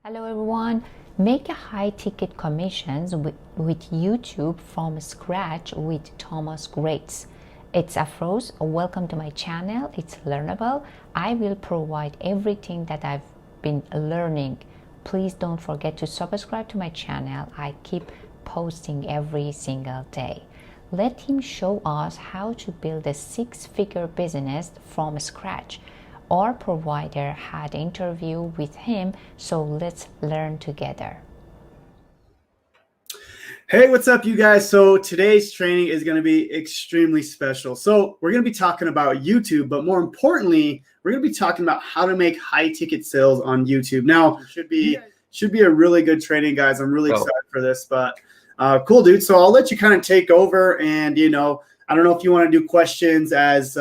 Hello everyone. Make a high ticket commissions with YouTube from scratch with Thomas Garetz. It's Afrooz. Welcome to my channel. It's learnable. I will provide everything that I've been learning. Please don't forget to subscribe to my channel. I keep posting every single day. Let him show us how to build a six-figure business from scratch. Our provider had an interview with him, so let's learn together. Hey, what's up, you guys? So today's training is going to be extremely special. So we're going to be talking about YouTube, but more importantly, we're going to be talking about how to make high ticket sales on YouTube. Now, it should be a really good training, guys. I'm really excited for this, but cool, dude. So I'll let you kind of take over, and I don't know if you want to do questions as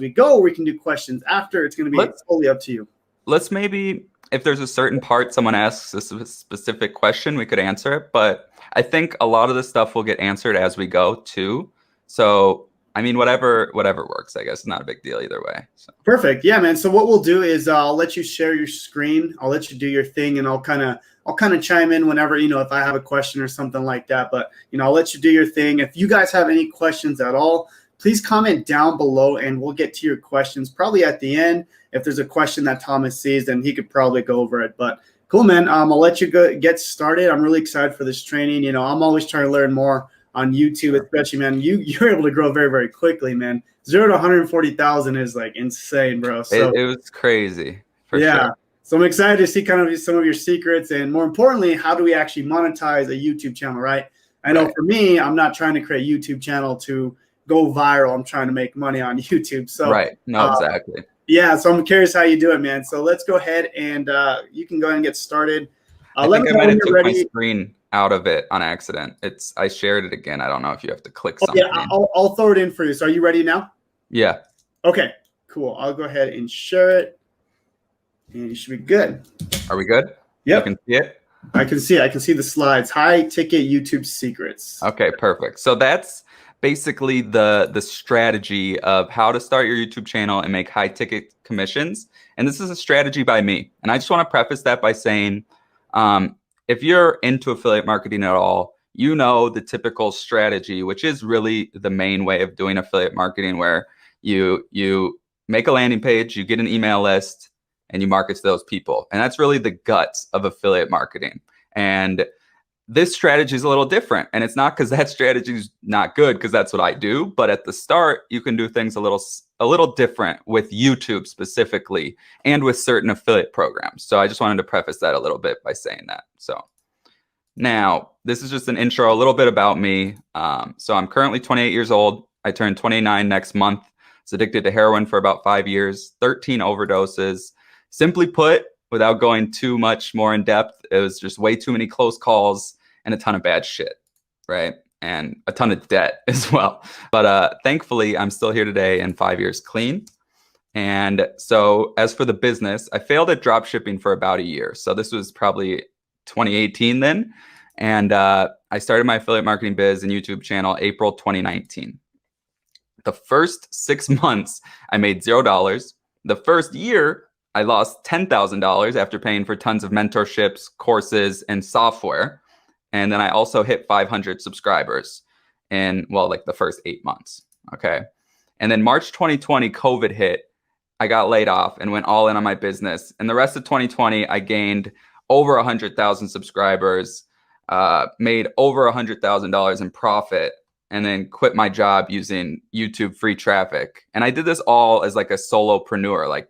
we go, or we can do questions after. It's going to be totally up to you. Let's maybe, if there's a certain part someone asks a specific question, we could answer it. But I think a lot of the stuff will get answered as we go too. So, I mean, whatever works, I guess. It's not a big deal either way. So. Perfect. Yeah, man. So what we'll do is I'll let you share your screen. I'll let you do your thing, and I'll kind of chime in whenever, if I have a question or something like that. But, I'll let you do your thing. If you guys have any questions at all, please comment down below and we'll get to your questions probably at the end. If there's a question that Thomas sees, then he could probably go over it. But cool, man. I'll let you get started. I'm really excited for this training. I'm always trying to learn more on YouTube, especially, man. You're able to grow very, very quickly, man. 0 to 140,000 is like insane, bro. So it was crazy. For sure. So I'm excited to see kind of some of your secrets, and more importantly, how do we actually monetize a YouTube channel, right? I know for me, I'm not trying to create a YouTube channel to go viral. I'm trying to make money on YouTube. So exactly. Yeah, so I'm curious how you do it, man. So let's go ahead and you can go ahead and get started. I think I might have took my screen out of it on accident. I shared it again. I don't know if you have to click something. Yeah, I'll throw it in for you. So are you ready now? Yeah. Okay, cool. I'll go ahead and share it. And you should be good. Are we good? Yep. You can see it? I can see it. I can see the slides. High ticket YouTube secrets. Okay, perfect. So that's basically the strategy of how to start your YouTube channel and make high ticket commissions. And this is a strategy by me. And I just want to preface that by saying, if you're into affiliate marketing at all, you know the typical strategy, which is really the main way of doing affiliate marketing, where you make a landing page, you get an email list, and you market to those people. And that's really the guts of affiliate marketing. And this strategy is a little different. And it's not because that strategy is not good, because that's what I do. But at the start, you can do things a little different with YouTube specifically, and with certain affiliate programs. So I just wanted to preface that a little bit by saying that. So now, this is just an intro, a little bit about me. So I'm currently 28 years old. I turn 29 next month. I was addicted to heroin for about 5 years, 13 overdoses. Simply put, without going too much more in depth, it was just way too many close calls and a ton of bad shit, right? And a ton of debt as well. But thankfully, I'm still here today and 5 years clean. And so as for the business, I failed at drop shipping for about a year. So this was probably 2018 then. And I started my affiliate marketing biz and YouTube channel April 2019. The first 6 months, I made $0. The first year, I lost $10,000 after paying for tons of mentorships, courses, and software. And then I also hit 500 subscribers in, the first 8 months. Okay. And then March 2020, COVID hit. I got laid off and went all in on my business. And the rest of 2020, I gained over 100,000 subscribers, made over $100,000 in profit, and then quit my job using YouTube free traffic. And I did this all as like a solopreneur.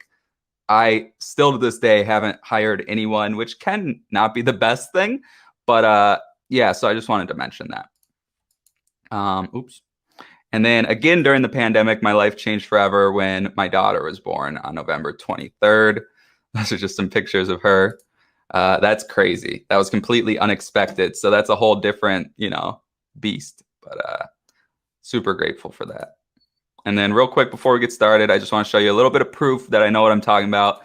I still to this day haven't hired anyone, which can not be the best thing. But so I just wanted to mention that. And then again, during the pandemic, my life changed forever when my daughter was born on November 23rd. Those are just some pictures of her. That's crazy. That was completely unexpected. So that's a whole different, beast. But super grateful for that. And then real quick, before we get started, I just want to show you a little bit of proof that I know what I'm talking about.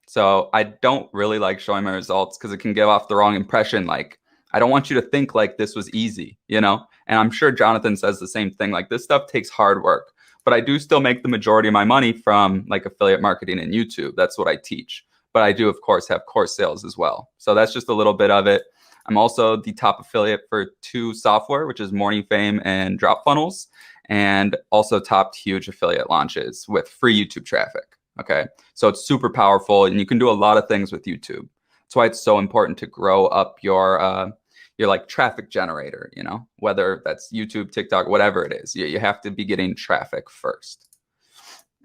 So I don't really like showing my results because it can give off the wrong impression. I don't want you to think like this was easy, And I'm sure Jonathan says the same thing. This stuff takes hard work. But I do still make the majority of my money from affiliate marketing and YouTube. That's what I teach. but I do, of course, have course sales as well. So that's just a little bit of it. I'm also the top affiliate for 2 software, which is Morning Fame and Drop Funnels, and also topped huge affiliate launches with free YouTube traffic. Okay, so it's super powerful, and you can do a lot of things with YouTube. That's why it's so important to grow up your like traffic generator, you know, whether that's YouTube, TikTok, whatever it is. You have to be getting traffic first.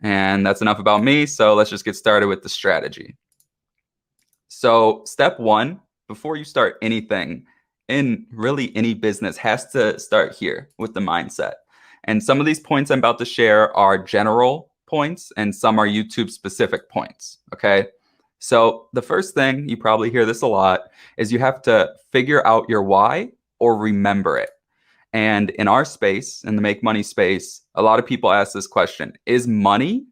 And that's enough about me. So let's just get started with the strategy. So step 1, before you start anything in really any business, has to start here with the mindset. And some of these points I'm about to share are general points and some are YouTube specific points. Okay. So the first thing, you probably hear this a lot, is you have to figure out your why or remember it. And in our space, in the make money space, a lot of people ask this question: is money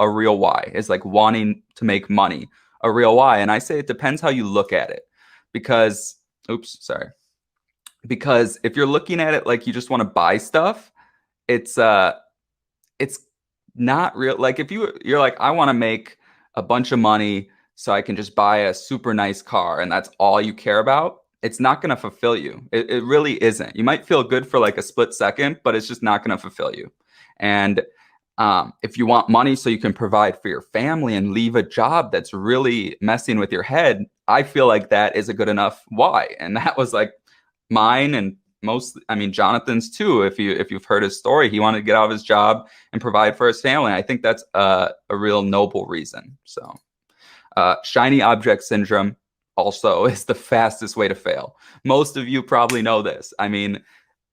a real why? Is like wanting to make money a real why? And I say it depends how you look at it. Because if you're looking at it like you just want to buy stuff, it's not real. Like if you're like, I want to make a bunch of money so I can just buy a super nice car, and that's all you care about, it's not going to fulfill you. It really isn't. You might feel good for like a split second, but it's just not going to fulfill you. And if you want money so you can provide for your family and leave a job that's really messing with your head, I feel like that is a good enough why. And that was like mine, and Jonathan's too. If you've heard his story, he wanted to get out of his job and provide for his family. I think that's a real noble reason. So shiny object syndrome also is the fastest way to fail. Most of you probably know this. I mean,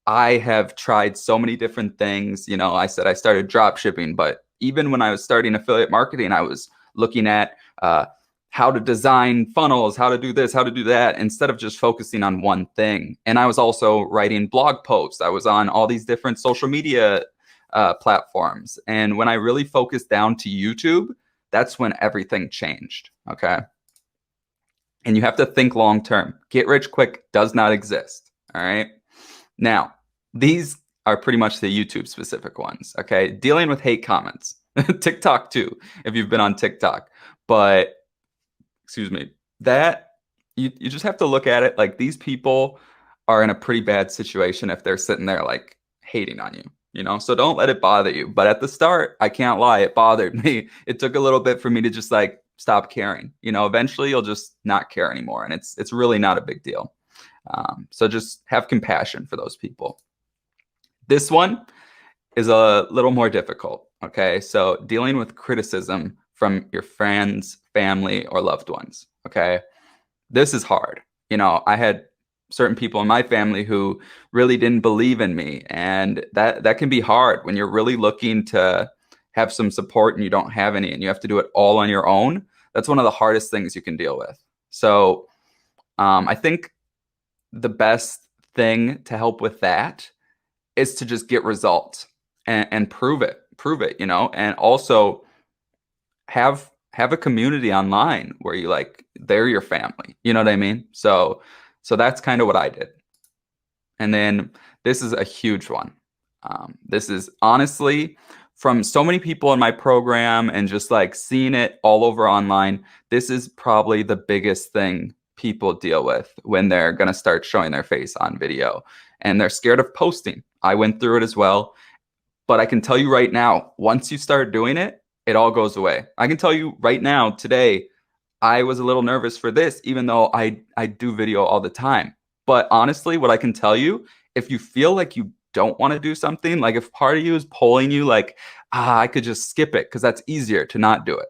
I have tried so many different things. You know, I said I started drop shipping, but even when I was starting affiliate marketing, I was looking at how to design funnels, how to do this, how to do that, instead of just focusing on one thing. And I was also writing blog posts. I was on all these different social media platforms. And when I really focused down to YouTube, that's when everything changed. Okay. And you have to think long term. Get rich quick does not exist. All right. Now, these are pretty much the YouTube specific ones. Okay. Dealing with hate comments. TikTok too, if you've been on TikTok. But excuse me, that you just have to look at it like these people are in a pretty bad situation if they're sitting there like hating on you, you know? So don't let it bother you. But at the start, I can't lie, it bothered me. It took a little bit for me to just like stop caring. You know, eventually you'll just not care anymore. And it's really not a big deal. So just have compassion for those people. This one is a little more difficult. Okay. So dealing with criticism from your friends, family, or loved ones. Okay. This is hard. You know, I had certain people in my family who really didn't believe in me. And that can be hard when you're really looking to have some support and you don't have any, and you have to do it all on your own. That's one of the hardest things you can deal with. So I think the best thing to help with that is to just get results and prove it, you know, and also have a community online where you like, they're your family, you know what I mean? So that's kind of what I did. And then this is a huge one. This is honestly from so many people in my program and just like seeing it all over online. This is probably the biggest thing people deal with when they're going to start showing their face on video, and they're scared of posting. I went through it as well, but I can tell you right now, once you start doing it, it all goes away. I can tell you right now, today, I was a little nervous for this, even though I do video all the time. But honestly, what I can tell you, if you feel like you don't want to do something, like if part of you is pulling you like, I could just skip it because that's easier to not do it.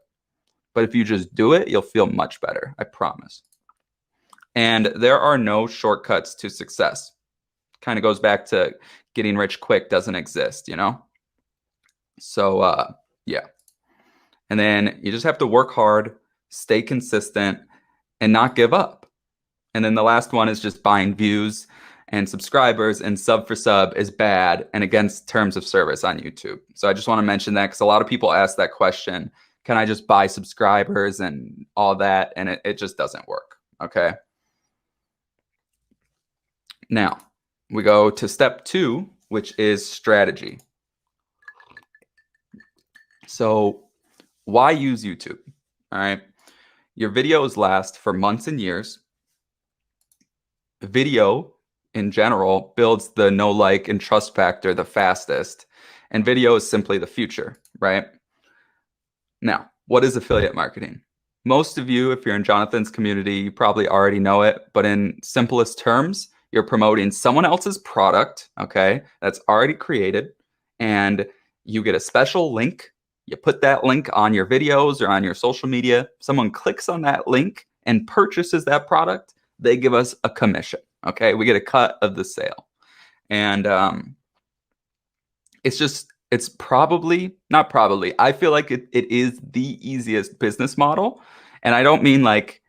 But if you just do it, you'll feel much better. I promise. And there are no shortcuts to success. Kind of goes back to getting rich quick doesn't exist, you know? So, yeah. And then you just have to work hard, stay consistent, and not give up. And then the last one is just buying views and subscribers, and sub for sub is bad and against terms of service on YouTube. So I just want to mention that because a lot of people ask that question, can I just buy subscribers and all that? And it just doesn't work, okay? Now, we go to step 2, which is strategy. So why use YouTube? All right. Your videos last for months and years. Video in general builds the know, like, and trust factor the fastest. And video is simply the future, right? Now, what is affiliate marketing? Most of you, if you're in Jonathan's community, you probably already know it, but in simplest terms, you're promoting someone else's product, okay, that's already created, and you get a special link. You put that link on your videos or on your social media. Someone clicks on that link and purchases that product. They give us a commission, okay? We get a cut of the sale. And it's probably, not probably, I feel like it is the easiest business model. And I don't mean like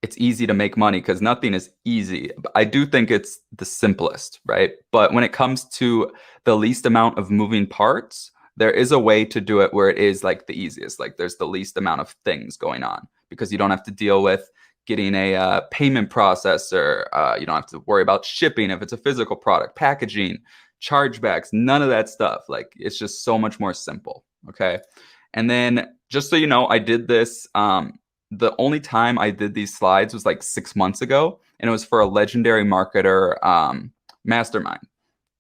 it's easy to make money, because nothing is easy. I do think it's the simplest, right? But when it comes to the least amount of moving parts, there is a way to do it where it is like the easiest. Like there's the least amount of things going on, because you don't have to deal with getting a payment processor. You don't have to worry about shipping if it's a physical product, packaging, chargebacks, none of that stuff. Like it's just so much more simple. Okay. And then just so you know, I did this. The only time I did these slides was like 6 months ago, and it was for a legendary marketer mastermind.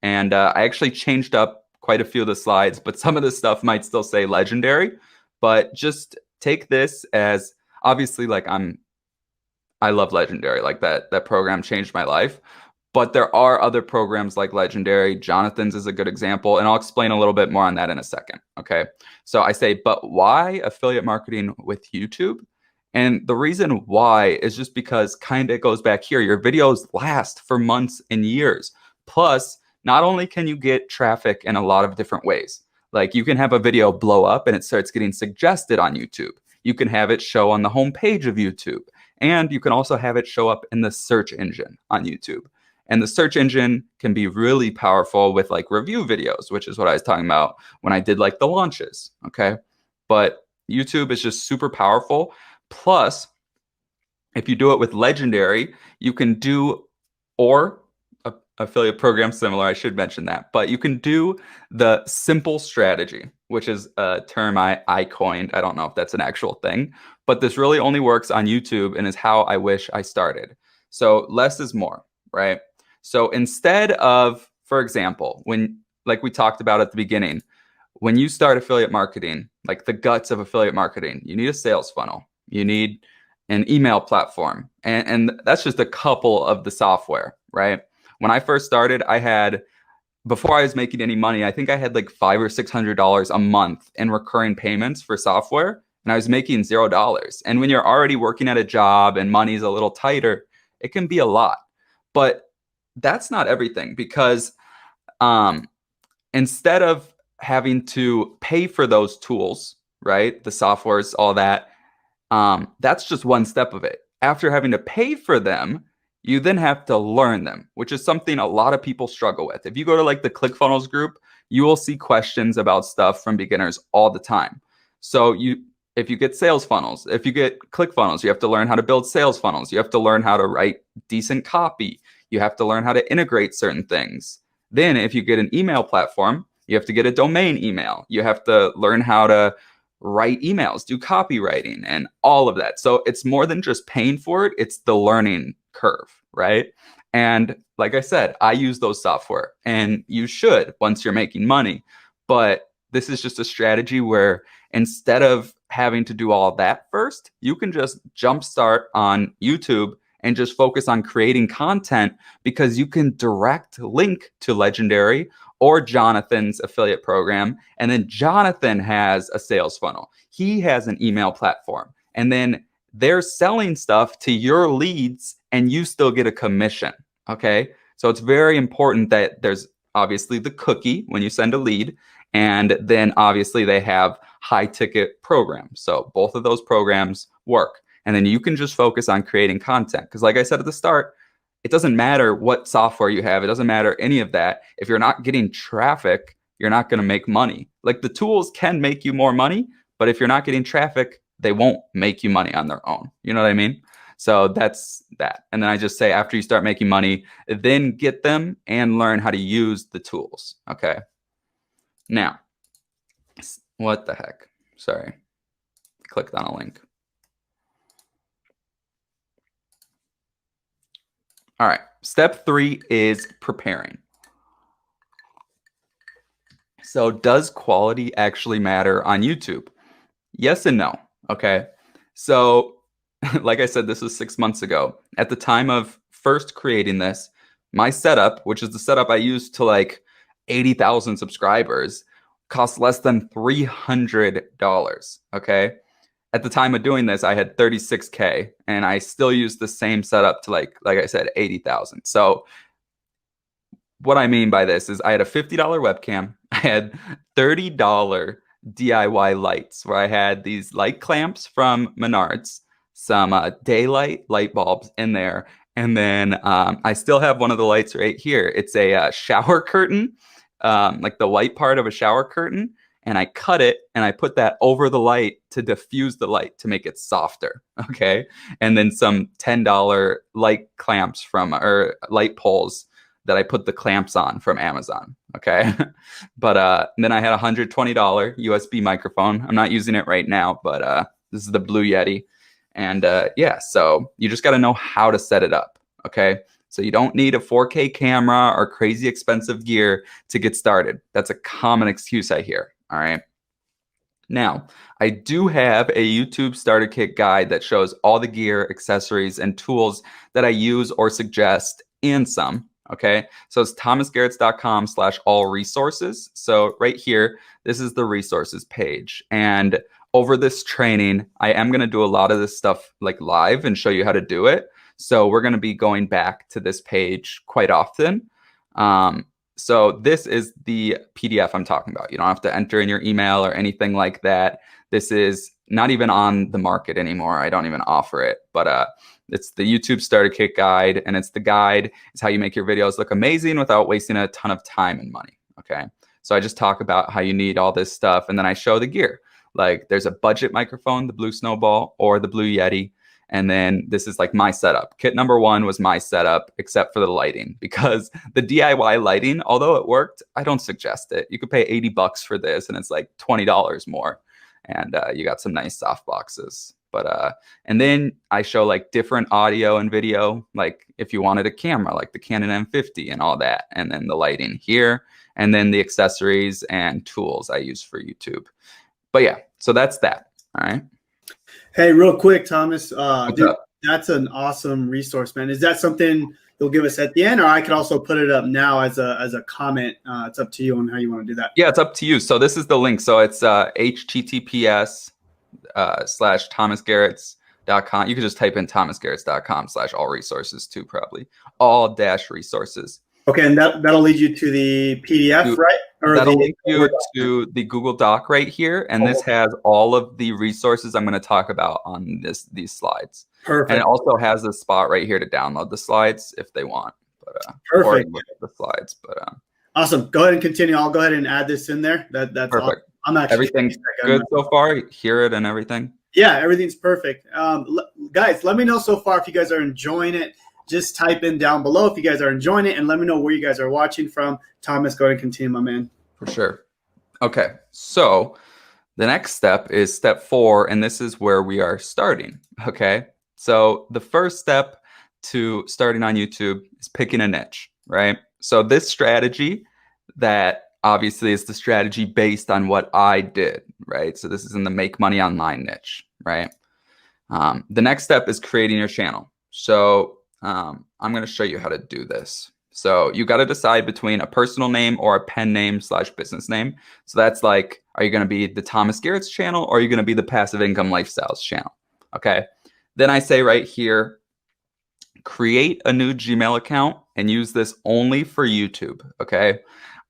And I actually changed up quite a few of the slides, but some of the stuff might still say legendary. But just take this as, obviously, like I love Legendary. Like that program changed my life. But there are other programs like Legendary. Jonathan's is a good example, and I'll explain a little bit more on that in a second. Okay. So I say, but why affiliate marketing with YouTube? And the reason why is just because kind of goes back here. Your videos last for months and years. Plus, not only can you get traffic in a lot of different ways, like you can have a video blow up and it starts getting suggested on YouTube. You can have it show on the homepage of YouTube. And you can also have it show up in the search engine on YouTube. And the search engine can be really powerful with like review videos, which is what I was talking about when I did like the launches. Okay. But YouTube is just super powerful. Plus, if you do it with Legendary, you can do, or affiliate program similar, I should mention that, but you can do the simple strategy, which is a term I coined. I don't know if that's an actual thing, but this really only works on YouTube and is how I wish I started. So less is more, right? So instead of, for example, when, like we talked about at the beginning, when you start affiliate marketing, like the guts of affiliate marketing, you need a sales funnel. You need an email platform. And that's just a couple of the software, right? When I first started, before I was making any money, I think I had like $500 or $600 a month in recurring payments for software, and I was making $0. And when you're already working at a job and money's a little tighter, it can be a lot. But that's not everything, because instead of having to pay for those tools, right, the softwares, all that, that's just one step of it. After having to pay for them, you then have to learn them, which is something a lot of people struggle with. If you go to like the ClickFunnels group, you will see questions about stuff from beginners all the time. So if you get sales funnels, if you get ClickFunnels, you have to learn how to build sales funnels. You have to learn how to write decent copy. You have to learn how to integrate certain things. Then if you get an email platform, you have to get a domain email. You have to learn how to write emails, do copywriting, and all of that. So it's more than just paying for it. It's the learning curve, right? And like I said, I use those software, and you should once you're making money. But this is just a strategy where instead of having to do all that first, you can just jumpstart on YouTube and just focus on creating content, because you can direct link to Legendary or Jonathan's affiliate program. And then Jonathan has a sales funnel. He has an email platform. And then they're selling stuff to your leads, and you still get a commission. Okay. So it's very important that there's obviously the cookie when you send a lead. And then obviously they have high ticket programs. So both of those programs work. And then you can just focus on creating content. Because like I said at the start, it doesn't matter what software you have. It doesn't matter any of that. If you're not getting traffic, you're not going to make money. Like the tools can make you more money, but if you're not getting traffic, they won't make you money on their own. You know what I mean? So that's that. And then I just say, after you start making money, then get them and learn how to use the tools. Okay. Now, what the heck? Sorry. Clicked on a link. All right. Step 3 is preparing. So does quality actually matter on YouTube? Yes and no. Okay. So like I said, this was 6 months ago. At the time of first creating this, my setup, which is the setup I used to like 80,000 subscribers, cost less than $300. Okay. At the time of doing this, I had 36K and I still use the same setup to like I said, 80,000. So what I mean by this is I had a $50 webcam. I had $30 DIY lights where I had these light clamps from Menards, some daylight light bulbs in there. And then I still have one of the lights right here. It's a shower curtain, like the white part of a shower curtain. And I cut it and I put that over the light to diffuse the light to make it softer. Okay. And then some $10 light clamps or light poles that I put the clamps on from Amazon. Okay. But then I had a $120 USB microphone. I'm not using it right now, but this is the Blue Yeti. And yeah, so you just got to know how to set it up. Okay. So you don't need a 4K camera or crazy expensive gear to get started. That's a common excuse I hear. All right. Now, I do have a YouTube starter kit guide that shows all the gear, accessories, and tools that I use or suggest, and some. Okay, so it's thomasgaretz.com/all-resources. So right here, this is the resources page. And over this training, I am going to do a lot of this stuff like live and show you how to do it. So we're going to be going back to this page quite often. So this is the PDF I'm talking about. You don't have to enter in your email or anything like that. This is not even on the market anymore. I don't even offer it, but it's the YouTube Starter Kit Guide, and it's the guide. It's how you make your videos look amazing without wasting a ton of time and money. Okay. So I just talk about how you need all this stuff, and then I show the gear. Like there's a budget microphone, the Blue Snowball or the Blue Yeti. And then this is like my setup. Kit number 1 was my setup, except for the lighting, because the DIY lighting, although it worked, I don't suggest it. You could pay $80 for this and it's like $20 more. And you got some nice soft boxes. But and then I show like different audio and video, like if you wanted a camera, like the Canon M50 and all that. And then the lighting here, and then the accessories and tools I use for YouTube. But yeah, so that's that. All right. Hey, real quick, Thomas, dude, that's an awesome resource, man. Is that something you'll give us at the end, or I could also put it up now as a comment? It's up to you on how you want to do that. Yeah, it's up to you. So this is the link. So it's https:/thomasgaretz.com. You could just type in thomasgaretz.com/all-resources too, probably all-resources. Okay, and that'll lead you to the PDF, right? Or that'll link you to the Google Doc right here, and this has all of the resources I'm going to talk about on these slides. Perfect. And it also has a spot right here to download the slides if they want. But perfect. Or look at the slides. But awesome. Go ahead and continue. I'll go ahead and add this in there. That's perfect. Awesome. I'm actually everything's good so far. Hear it and everything. Yeah, everything's perfect. Guys, let me know so far if you guys are enjoying it. Just type in down below if you guys are enjoying it, and let me know where you guys are watching from. Thomas, go ahead and continue, my man. For sure. Okay, so the next step is step 4, and this is where we are starting. Okay, so the first step to starting on YouTube is picking a niche, right? So this strategy that obviously is the strategy based on what I did, right? So this is in the make money online niche, right? The next step is creating your channel. So I'm going to show you how to do this. So you got to decide between a personal name or a pen name / business name. So that's like, are you going to be the Thomas Garetz channel, or are you going to be the Passive Income Lifestyles channel? Okay. Then I say right here, create a new Gmail account and use this only for YouTube. Okay.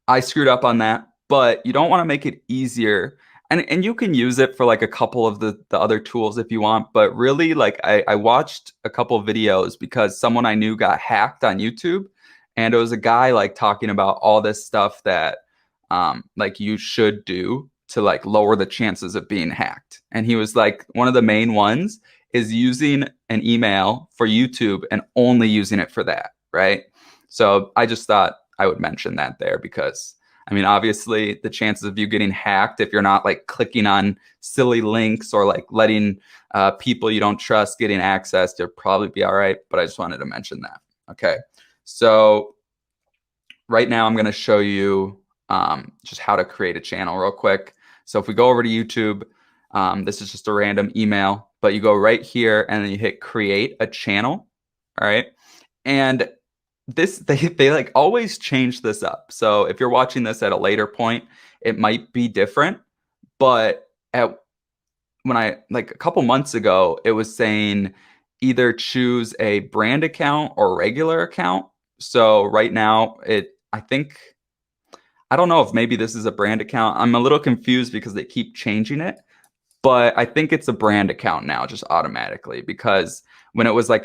I screwed up on that, but you don't want to make it easier. And you can use it for like a couple of the other tools if you want. But really, like I watched a couple of videos because someone I knew got hacked on YouTube. And it was a guy like talking about all this stuff that like you should do to like lower the chances of being hacked. And he was like, one of the main ones is using an email for YouTube and only using it for that. Right. So I just thought I would mention that there because I mean, obviously the chances of you getting hacked, if you're not like clicking on silly links or like letting people you don't trust getting access, you'll probably be all right. But I just wanted to mention that. Okay, so right now I'm going to show you just how to create a channel real quick. So if we go over to YouTube, this is just a random email, but you go right here and then you hit create a channel. All right. And this, they like always change this up. So if you're watching this at a later point, it might be different, but when I, like a couple months ago, it was saying either choose a brand account or regular account. So right now I don't know if maybe this is a brand account. I'm a little confused because they keep changing it, but I think it's a brand account now just automatically, because when it was like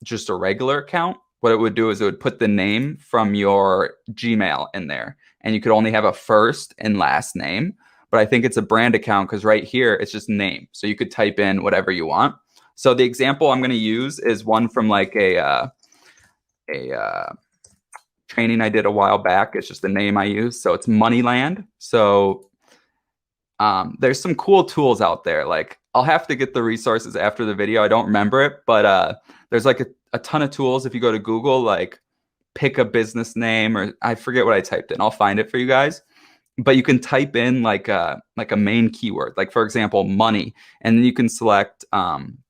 just a regular account, what it would do is it would put the name from your Gmail in there, and you could only have a first and last name. But I think it's a brand account because right here it's just name, so you could type in whatever you want. So the example I'm going to use is one from like a training I did a while back. It's just the name I use, so it's Moneyland. So there's some cool tools out there. Like, I'll have to get the resources after the video. I don't remember it, but there's like a ton of tools. If you go to Google, like pick a business name, or I forget what I typed in. I'll find it for you guys. But you can type in like a main keyword, like for example, money, and then you can select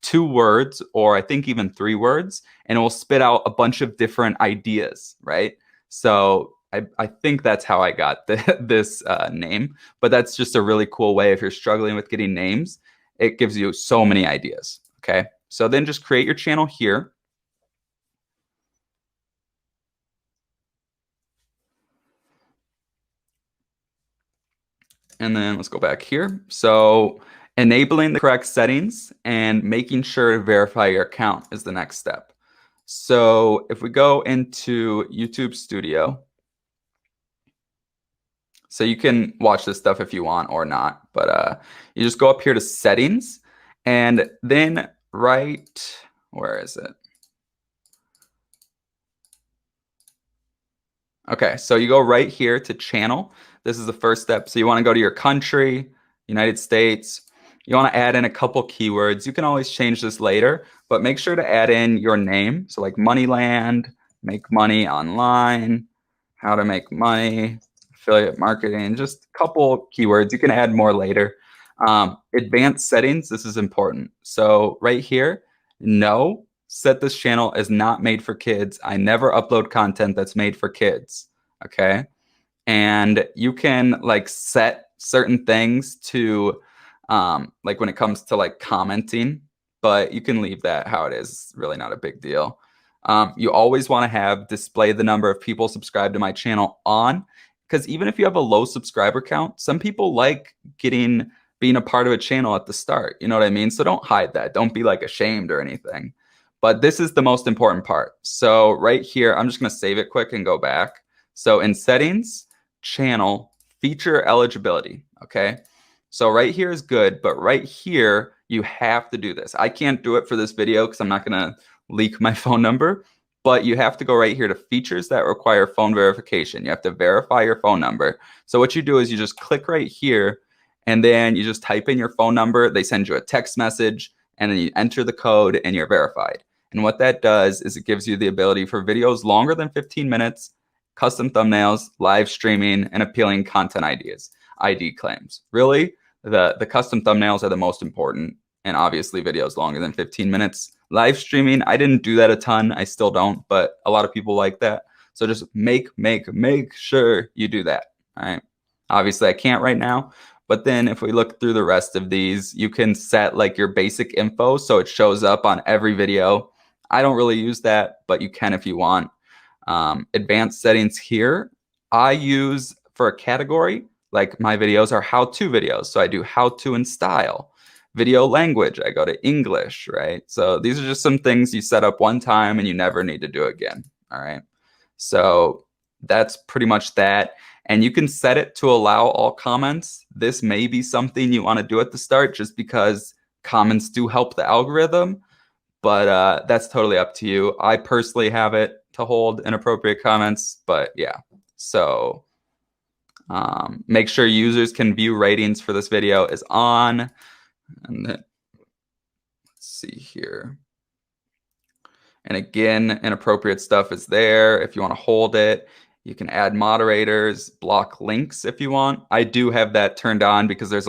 2 words, or I think even 3 words, and it will spit out a bunch of different ideas, right? So I think that's how I got this name, but that's just a really cool way. If you're struggling with getting names, it gives you so many ideas. Okay, so then just create your channel here. And then let's go back here. So enabling the correct settings and making sure to verify your account is the next step. So if we go into YouTube Studio, so you can watch this stuff if you want or not, but you just go up here to settings, and then where is it? Okay, so you go right here to channel. This is the first step. So you want to go to your country, United States. You want to add in a couple keywords. You can always change this later, but make sure to add in your name. So like Moneyland, make money online, how to make money, affiliate marketing, just a couple keywords. You can add more later. Advanced settings, this is important. So right here, no, set this channel as not made for kids. I never upload content that's made for kids. Okay. And you can like set certain things to like when it comes to like commenting, but you can leave that how it is. It's really not a big deal. You always want to have display the number of people subscribed to my channel on, because even if you have a low subscriber count, some people like being a part of a channel at the start. You know what I mean? So don't hide that. Don't be like ashamed or anything. But this is the most important part. So right here, I'm just going to save it quick and go back. So in settings, channel, feature eligibility. Okay. So right here is good, but right here, you have to do this. I can't do it for this video because I'm not going to leak my phone number, but you have to go right here to features that require phone verification. You have to verify your phone number. So what you do is you just click right here, and then you just type in your phone number. They send you a text message, and then you enter the code and you're verified. And what that does is it gives you the ability for videos longer than 15 minutes, custom thumbnails, live streaming, and appealing content ideas, ID claims. Really, the custom thumbnails are the most important, and obviously videos longer than 15 minutes. Live streaming, I didn't do that a ton. I still don't, but a lot of people like that. So just make sure you do that. All right. Obviously, I can't right now. But then if we look through the rest of these, you can set like your basic info so it shows up on every video. I don't really use that, but you can if you want. Advanced settings here, I use for a category, like my videos are how-to videos. So I do how-to and style. Video language, I go to English, right? So these are just some things you set up one time and you never need to do again, all right? So that's pretty much that. And you can set it to allow all comments. This may be something you want to do at the start just because comments do help the algorithm, but that's totally up to you. I personally have it to hold inappropriate comments, but yeah. So make sure users can view ratings for this video is on. And then let's see here. And again, inappropriate stuff is there. If you want to hold it, you can add moderators, block links if you want. I do have that turned on because there's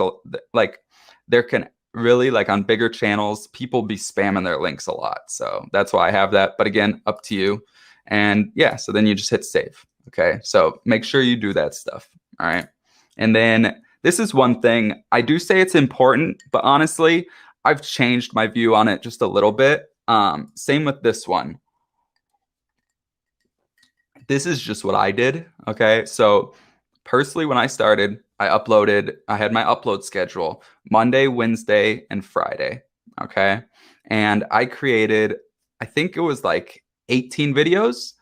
there can really, like on bigger channels, people be spamming their links a lot. So that's why I have that. But again, up to you. And yeah, so then you just hit save. Okay. So make sure you do that stuff. All right. And then this is one thing I do say it's important, but honestly, I've changed my view on it just a little bit. Same with this one. This is just what I did. Okay. So personally, when I started, I had my upload schedule Monday, Wednesday, and Friday. Okay. And I created, I think it was like 18 videos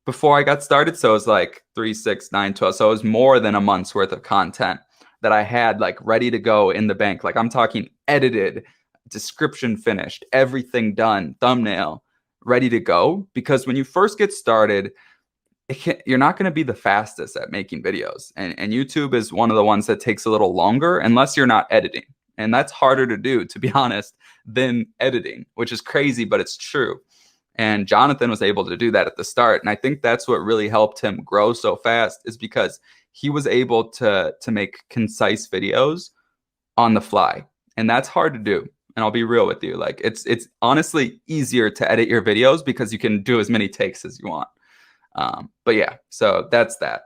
before I got started. So it was like 3, 6, 9, 12. So it was more than a month's worth of content that I had like ready to go in the bank. Like I'm talking edited, description finished, everything done, thumbnail ready to go. Because when you first get started, you're not going to be the fastest at making videos. And YouTube is one of the ones that takes a little longer unless you're not editing. And that's harder to do, to be honest, than editing, which is crazy, but it's true. And Jonathan was able to do that at the start. And I think that's what really helped him grow so fast, is because he was able to make concise videos on the fly. And that's hard to do. And I'll be real with you. Like it's honestly easier to edit your videos because you can do as many takes as you want. But yeah, so that's that.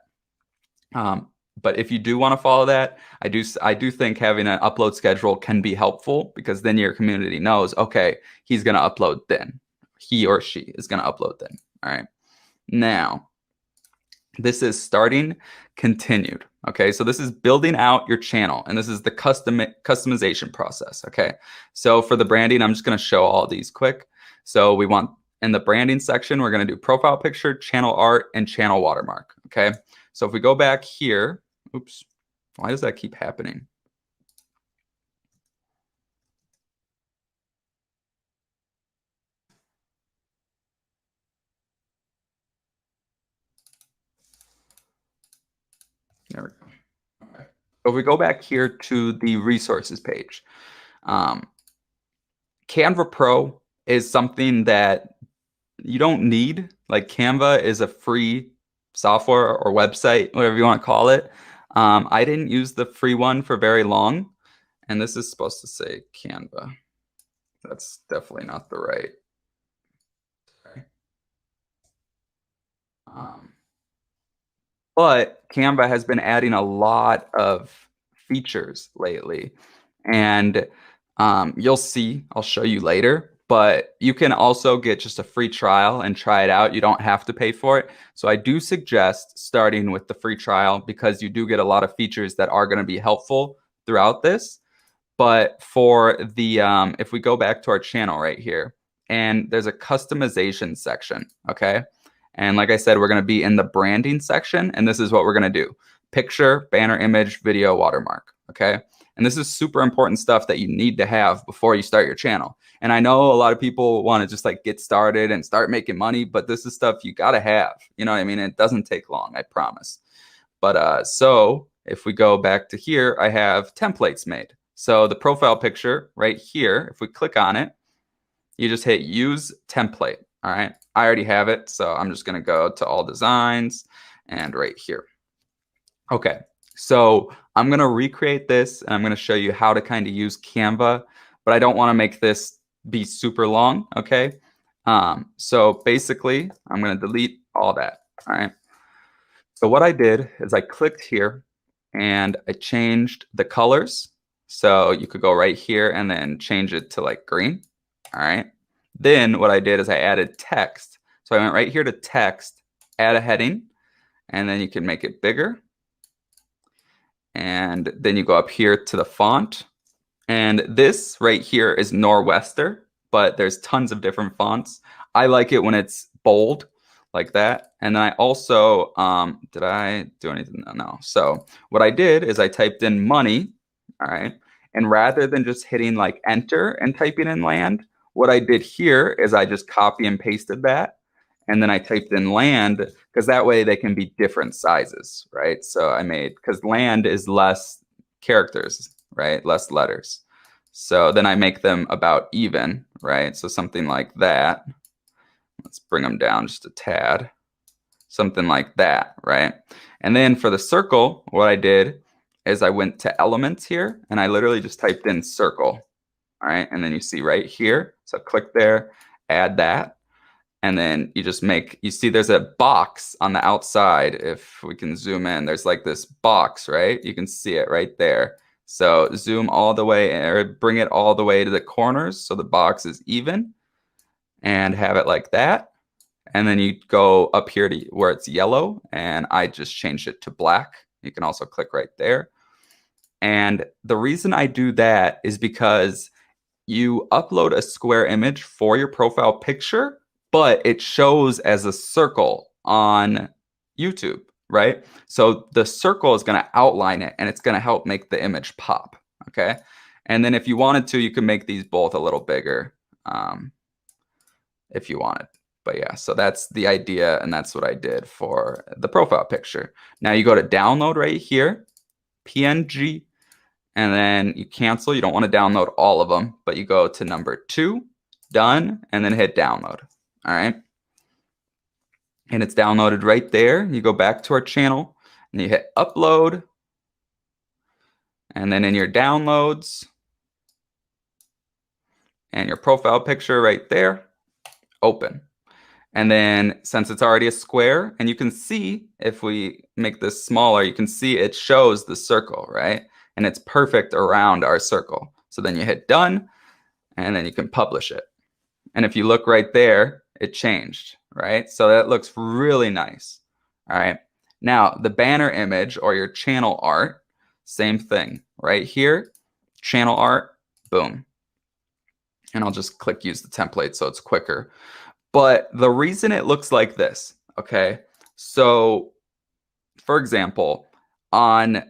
But if you do want to follow that, I do think having an upload schedule can be helpful, because then your community knows, okay, he's going to upload then. He or she is going to upload then. All right. Now, this is starting continued. Okay. So this is building out your channel, and this is the customization process. Okay. So for the branding, I'm just going to show all these quick. So we want, in the branding section, we're going to do profile picture, channel art, and channel watermark. Okay. So if we go back here, oops, why does that keep happening? There we go. Okay. So if we go back here to the resources page, Canva Pro is something that you don't need. Like Canva is a free software or website, whatever you want to call it. I didn't use the free one for very long. And this is supposed to say Canva. That's definitely not the right. Sorry. But Canva has been adding a lot of features lately. And you'll see, I'll show you later. But you can also get just a free trial and try it out. You don't have to pay for it. So I do suggest starting with the free trial, because you do get a lot of features that are going to be helpful throughout this. But for the, if we go back to our channel right here, and there's a customization section, okay? And like I said, we're going to be in the branding section, and this is what we're going to do. Picture, banner image, video, watermark, okay? And this is super important stuff that you need to have before you start your channel. And I know a lot of people want to just like get started and start making money, but this is stuff you got to have. You know what I mean? It doesn't take long, I promise. But so if we go back to here, I have templates made. So the profile picture right here, if we click on it, you just hit use template. All right. I already have it. So I'm just going to go to all designs and right here. Okay. So I'm going to recreate this, and I'm going to show you how to kind of use Canva, but I don't want to make this be super long. Okay. So basically I'm going to delete all that. All right. So what I did is I clicked here and I changed the colors. So you could go right here and then change it to like green. All right. Then what I did is I added text. So I went right here to text, add a heading, and then you can make it bigger. And then you go up here to the font. And this right here is Nor'Wester, but there's tons of different fonts. I like it when it's bold like that. And then I also, did I do anything? No. So what I did is I typed in money. All right. And rather than just hitting like enter and typing in land, what I did here is I just copy and pasted that. And then I typed in land, because that way they can be different sizes, right? So I made, because land is less characters, right? Less letters. So then I make them about even, right? So something like that. Let's bring them down just a tad. Something like that, right? And then for the circle, what I did is I went to elements here and I literally just typed in circle. All right, and then you see right here, so click there, add that, and then you just you see there's a box on the outside. If we can zoom in, there's like this box, right? You can see it right there. So zoom all the way, or bring it all the way to the corners so the box is even, and have it like that. And then you go up here to where it's yellow, and I just changed it to black. You can also click right there. And the reason I do that is because you upload a square image for your profile picture, but it shows as a circle on YouTube, right? So the circle is going to outline it, and it's going to help make the image pop, okay? And then if you wanted to, you can make these both a little bigger if you wanted. But yeah, so that's the idea, and that's what I did for the profile picture. Now you go to download right here, PNG, and then you cancel. You don't want to download all of them, but you go to number 2, done, and then hit download. All right. And it's downloaded right there. You go back to our channel and you hit upload. And then in your downloads and your profile picture right there, open. And then since it's already a square, and you can see if we make this smaller, you can see it shows the circle, right? And it's perfect around our circle. So then you hit done, and then you can publish it. And if you look right there, it changed, right? So that looks really nice. All right. Now the banner image or your channel art, same thing right here, channel art, boom. And I'll just click use the template so it's quicker. But the reason it looks like this, okay? So for example, on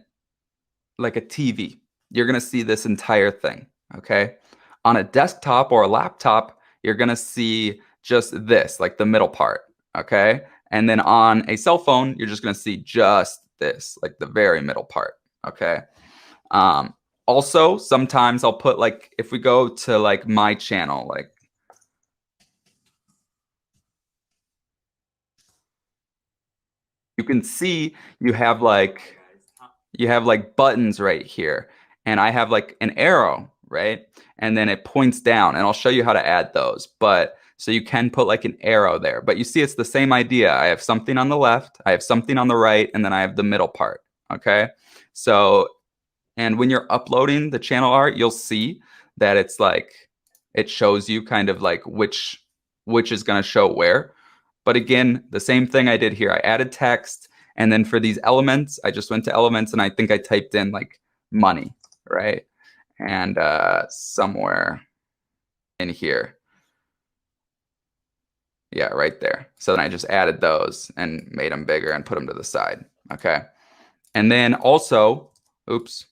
like a TV, you're gonna see this entire thing, okay? On a desktop or a laptop, you're gonna see just this, like the middle part, okay? And then on a cell phone, you're just gonna see just this, like the very middle part, okay? Also, sometimes I'll put like, if we go to like my channel, like, you can see you have like buttons right here, and I have like an arrow, right? And then it points down, and I'll show you how to add those. But so you can put like an arrow there, but you see it's the same idea. I have something on the left, I have something on the right, and then I have the middle part, okay? So, and when you're uploading the channel art, you'll see that it's like, it shows you kind of like which is gonna show where. But again, the same thing I did here. I added text, and then for these elements, I just went to elements, and I think I typed in like money, right? And somewhere in here. Yeah, right there. So then I just added those and made them bigger and put them to the side, okay? And then also, oops,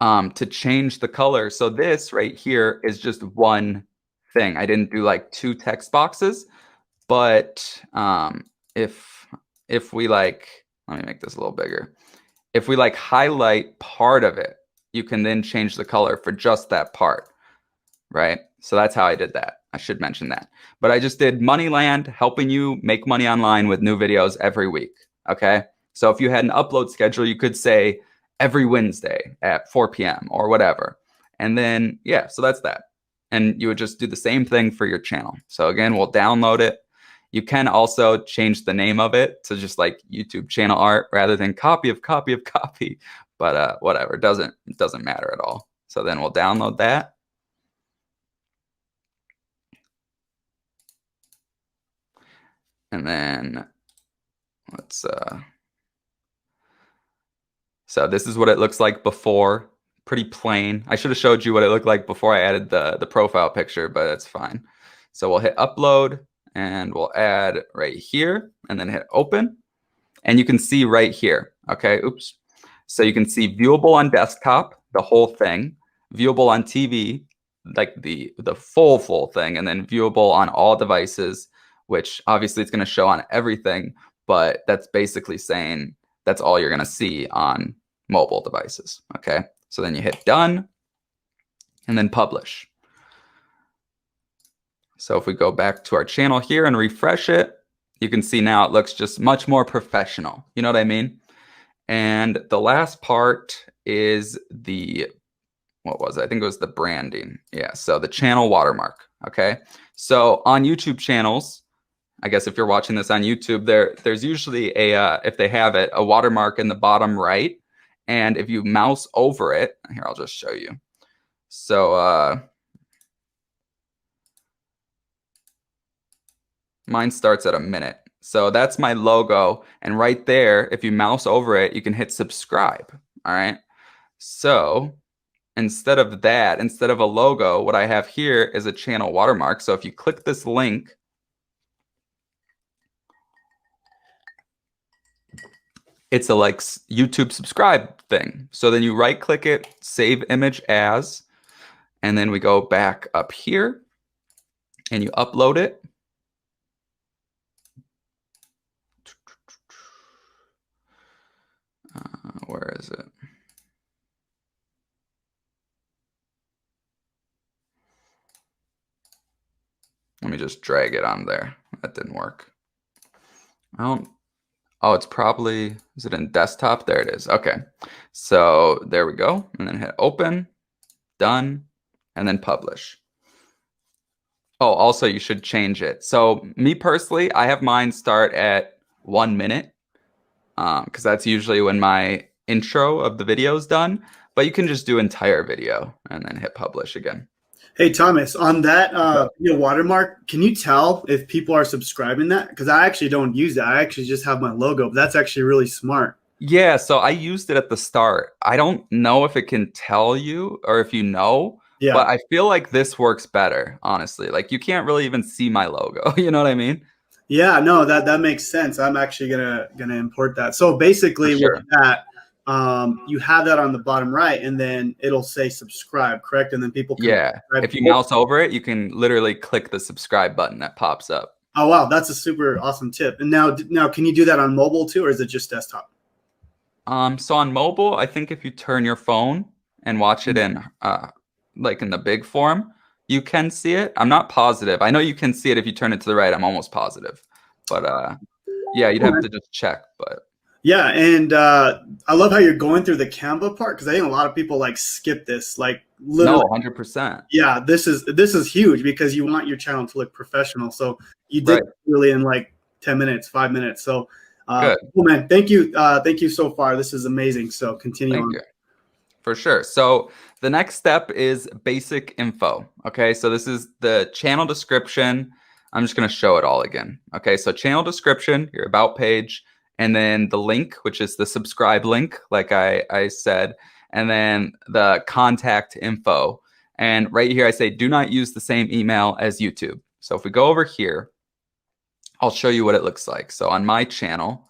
to change the color. So this right here is just one thing. I didn't do like 2 text boxes, but if we like, let me make this a little bigger. If we like highlight part of it, you can then change the color for just that part, right? So that's how I did that. I should mention that. But I just did Moneyland, helping you make money online with new videos every week, okay? So if you had an upload schedule, you could say every Wednesday at 4 p.m. or whatever. And then, yeah, so that's that. And you would just do the same thing for your channel. So again, we'll download it. You can also change the name of it to just like YouTube channel art rather than copy of copy of copy. But whatever, it doesn't matter at all. So then we'll download that. And then let's so this is what it looks like before. Pretty plain. I should have showed you what it looked like before I added the profile picture, but it's fine. So we'll hit upload, and we'll add right here, and then hit open. And you can see right here, okay, oops. So you can see viewable on desktop, the whole thing, viewable on TV, like the full thing, and then viewable on all devices, which obviously it's going to show on everything, but that's basically saying that's all you're going to see on mobile devices, okay? So then you hit done, and then publish. So if we go back to our channel here and refresh it, you can see now it looks just much more professional. You know what I mean? And the last part is what was it? I think it was the branding. Yeah, so the channel watermark, okay? So on YouTube channels, I guess if you're watching this on YouTube, there's usually if they have it, a watermark in the bottom right. And if you mouse over it, here, I'll just show you. So mine starts at a minute. So that's my logo. And right there, if you mouse over it, you can hit subscribe. All right. So instead of a logo, what I have here is a channel watermark. So if you click this link, it's a like YouTube subscribe thing. So then you right click it, save image as, and then we go back up here and you upload it. Where is it? Let me just drag it on there. That didn't work. Oh, it's probably, is it in desktop? There it is. Okay. So there we go. And then hit open, done, and then publish. Oh, also you should change it. So me personally, I have mine start at 1 minute because that's usually when my intro of the video is done. But you can just do entire video and then hit publish again. Hey, Thomas, on that watermark, can you tell if people are subscribing that? Because I actually don't use that. I actually just have my logo. But that's actually really smart. Yeah, so I used it at the start. I don't know if it can tell you or if you know, but I feel like this works better, honestly. Like you can't really even see my logo. You know what I mean? Yeah, no, that makes sense. I'm actually gonna import that. So basically with that, you have that on the bottom right, and then it'll say subscribe, correct? And then people can subscribe. If you mouse over it, you can literally click the subscribe button that pops up. Oh wow, that's a super awesome tip. And now can you do that on mobile too, or is it just desktop? So on mobile, I think if you turn your phone and watch it in like in the big form, you can see it. I'm not positive. I know you can see it if you turn it to the right. I'm almost positive. But yeah, you'd have to just check. But yeah, and I love how you're going through the Canva part, because I think a lot of people like skip this. Like literally, no, 100%. Yeah, this is huge because you want your channel to look professional. So you did really in like 10 minutes, 5 minutes. So cool, man. Thank you so far. This is amazing. So continue on. You. For sure. So the next step is basic info. Okay, so this is the channel description. I'm just going to show it all again. Okay, so channel description, your about page, and then the link, which is the subscribe link, like I said, and then the contact info. And right here, I say, do not use the same email as YouTube. So if we go over here, I'll show you what it looks like. So on my channel,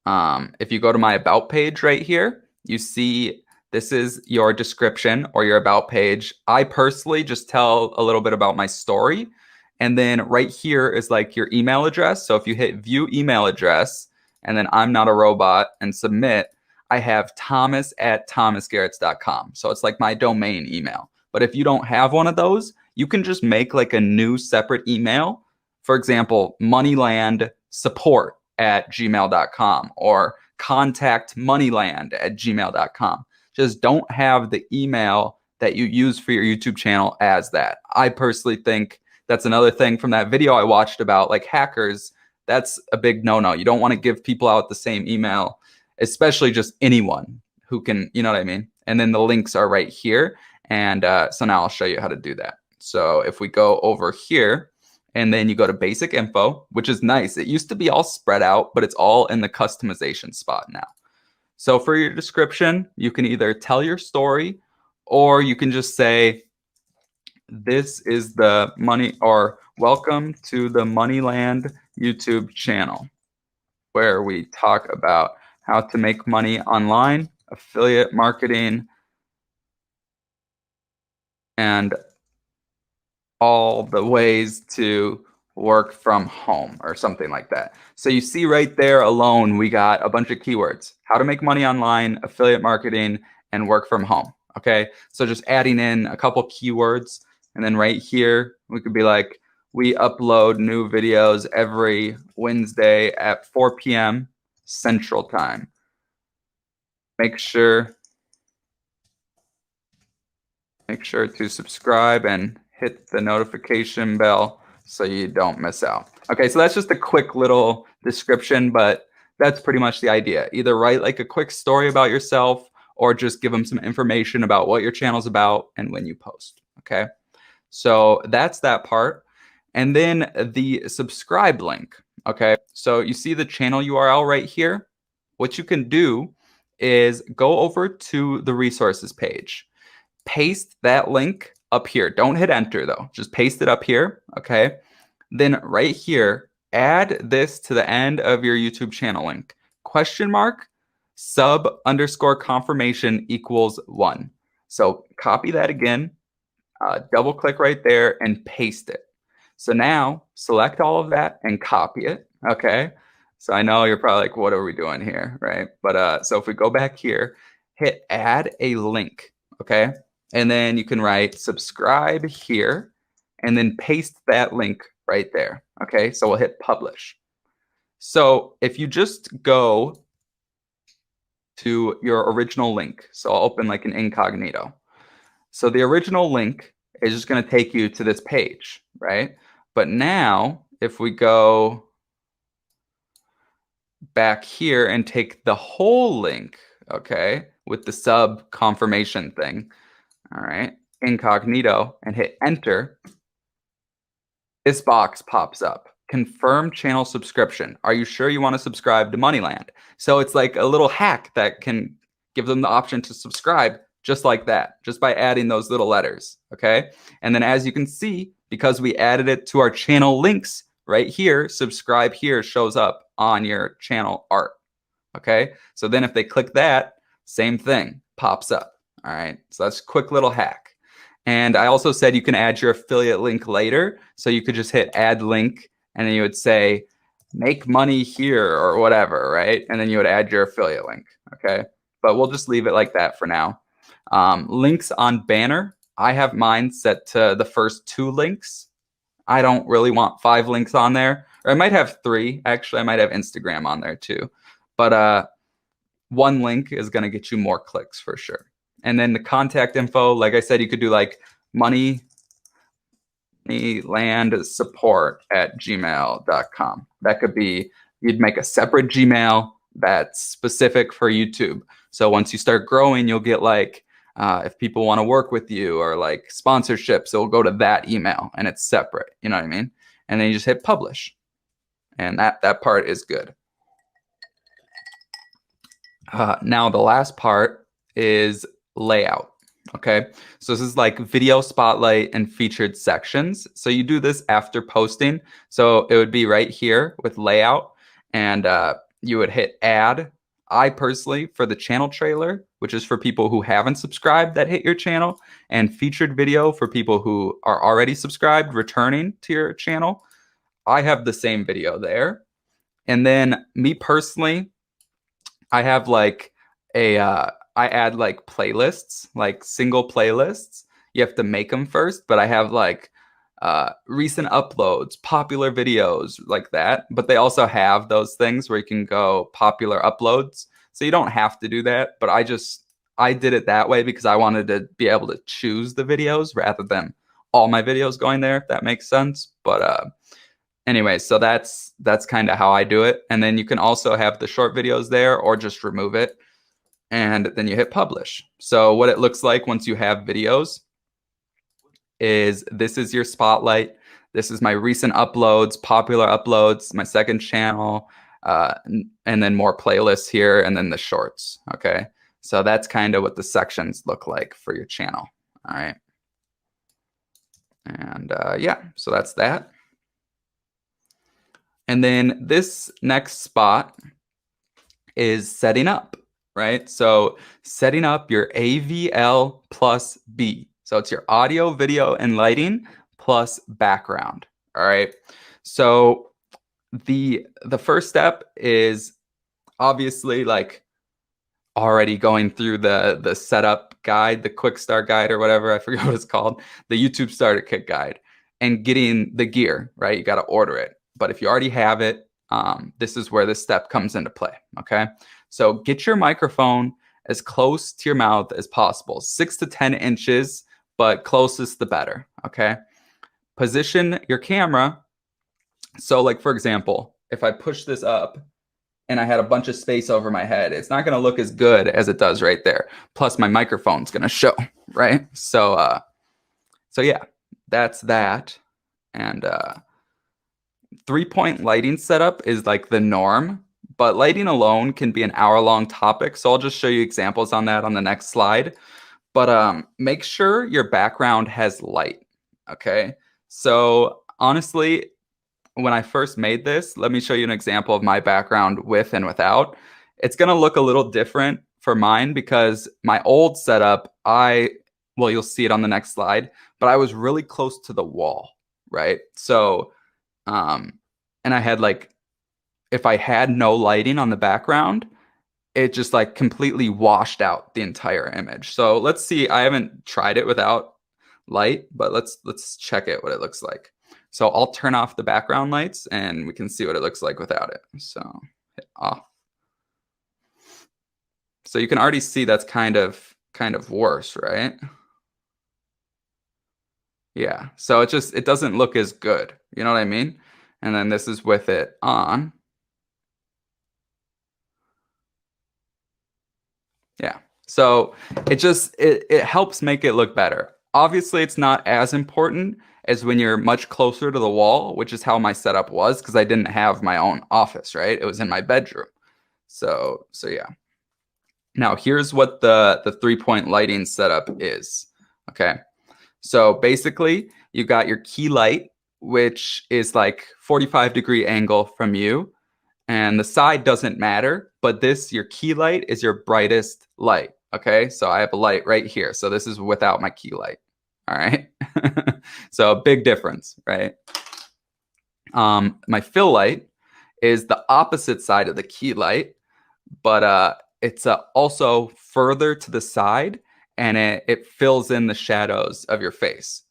if you go to my about page right here, you see this is your description or your about page. I personally just tell a little bit about my story. And then right here is like your email address. So if you hit view email address and then I'm not a robot and submit, I have thomas@thomasgaretz.com. So it's like my domain email. But if you don't have one of those, you can just make like a new separate email. For example, moneylandsupport@gmail.com or contactmoneyland@gmail.com. Just don't have the email that you use for your YouTube channel as that. I personally think that's another thing from that video I watched about like hackers. That's a big no-no. You don't want to give people out the same email, especially just anyone who can, you know what I mean? And then the links are right here. And so now I'll show you how to do that. So if we go over here and then you go to basic info, which is nice. It used to be all spread out, but it's all in the customization spot now. So for your description, you can either tell your story or you can just say, this is the money or welcome to the Moneyland YouTube channel, where we talk about how to make money online, affiliate marketing, and all the ways to work from home or something like that. So you see right there alone, we got a bunch of keywords: how to make money online, affiliate marketing, and work from home. Okay, so just adding in a couple keywords, and then right here we could be like, We upload new videos every Wednesday at 4 p.m. Central Time. Make sure to subscribe and hit the notification bell so you don't miss out. Okay, so that's just a quick little description, but that's pretty much the idea. Either write like a quick story about yourself or just give them some information about what your channel's about and when you post, okay? So that's that part. And then the subscribe link, okay? So you see the channel URL right here? What you can do is go over to the resources page. Paste that link up here. Don't hit enter though. Just paste it up here, okay? Then right here, add this to the end of your YouTube channel link. Question mark, sub_confirmation equals 1. So copy that again, double click right there and paste it. So now select all of that and copy it, okay? So I know you're probably like, what are we doing here, right? But so if we go back here, hit add a link, okay? And then you can write subscribe here and then paste that link right there. Okay, so we'll hit publish. So if you just go to your original link, so I'll open like an incognito. So the original link is just going to take you to this page, right? But now if we go back here and take the whole link, okay, with the sub confirmation thing, all right, incognito, and hit enter, this box pops up. Confirm channel subscription. Are you sure you want to subscribe to Moneyland? So it's like a little hack that can give them the option to subscribe just like that, just by adding those little letters, okay? And then as you can see, because we added it to our channel links right here, subscribe here shows up on your channel art, okay? So then if they click that, same thing pops up. All right, so that's a quick little hack. And I also said you can add your affiliate link later. So you could just hit add link and then you would say, make money here or whatever, right? And then you would add your affiliate link, okay? But we'll just leave it like that for now. Links on banner, I have mine set to the first 2 links. I don't really want 5 links on there. Or I might have 3, actually. I might have Instagram on there too. But 1 link is gonna get you more clicks for sure. And then the contact info, like I said, you could do like moneylandsupport@gmail.com. That could be, you'd make a separate Gmail that's specific for YouTube. So once you start growing, you'll get like, if people want to work with you or like sponsorships, it'll go to that email and it's separate, you know what I mean? And then you just hit publish. And that part is good. Now the last part is layout. Okay, so this is like video spotlight and featured sections. So you do this after posting. So it would be right here with layout, and you would hit add. I personally, for the channel trailer, which is for people who haven't subscribed that hit your channel, and featured video for people who are already subscribed, returning to your channel, I have the same video there. And then me personally, I have like I add like playlists, like single playlists. You have to make them first, but I have like recent uploads, popular videos like that. But they also have those things where you can go popular uploads. So you don't have to do that, but I did it that way because I wanted to be able to choose the videos rather than all my videos going there, if that makes sense. But anyway, so that's kind of how I do it. And then you can also have the short videos there or just remove it. And then you hit publish. So what it looks like once you have videos is this is your spotlight. This is my recent uploads, popular uploads, my second channel, and then more playlists here, and then the shorts, okay? So that's kind of what the sections look like for your channel, all right? And yeah, so that's that. And then this next spot is setting up. Right? So setting up your AVL plus B. So it's your audio, video, and lighting plus background. All right. So the first step is obviously like already going through the setup guide, the quick start guide or whatever, I forget what it's called, the YouTube starter kit guide. and getting the gear, right? You got to order it. But if you already have it, this is where this step comes into play, okay? So get your microphone as close to your mouth as possible, 6 to 10 inches, but closest the better, okay? Position your camera. So like, for example, if I push this up and I had a bunch of space over my head, it's not going to look as good as it does right there. Plus my microphone's going to show, right? So yeah, that's that. And 3-point lighting setup is like the norm, but lighting alone can be an hour-long topic. So I'll just show you examples on that on the next slide. But make sure your background has light, okay? So honestly, when I first made this, let me show you an example of my background with and without. It's going to look a little different for mine because my old setup, well, you'll see it on the next slide, but I was really close to the wall, right? So, and I had like, if I had no lighting on the background, it just like completely washed out the entire image. So let's see, I haven't tried it without light, but let's check it, what it looks like. So I'll turn off the background lights and we can see what it looks like without it. So hit off. So you can already see that's kind of worse, right? Yeah, so it doesn't look as good. You know what I mean? And then this is with it on. Yeah, so it helps make it look better. Obviously, it's not as important as when you're much closer to the wall, which is how my setup was because I didn't have my own office, right? It was in my bedroom. So yeah. Now here's what the 3-point lighting setup is. Okay. So basically you got your key light, which is like 45-degree angle from you. And the side doesn't matter, but your key light is your brightest light. Okay. So I have a light right here. So this is without my key light. All right. So a big difference, right? My fill light is the opposite side of the key light, but it's also further to the side and it fills in the shadows of your face.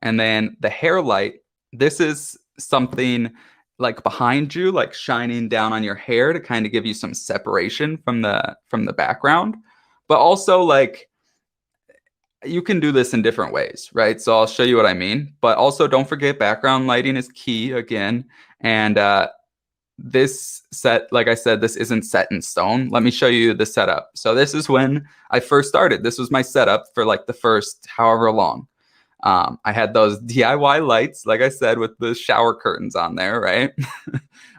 And then the hair light, this is something like behind you, like shining down on your hair to kind of give you some separation from the background. But also like you can do this in different ways, right? So I'll show you what I mean. But also don't forget background lighting is key again. And this set, like I said, this isn't set in stone. Let me show you the setup. So this is when I first started. This was my setup for like the first however long. I had those DIY lights, like I said, with the shower curtains on there, right?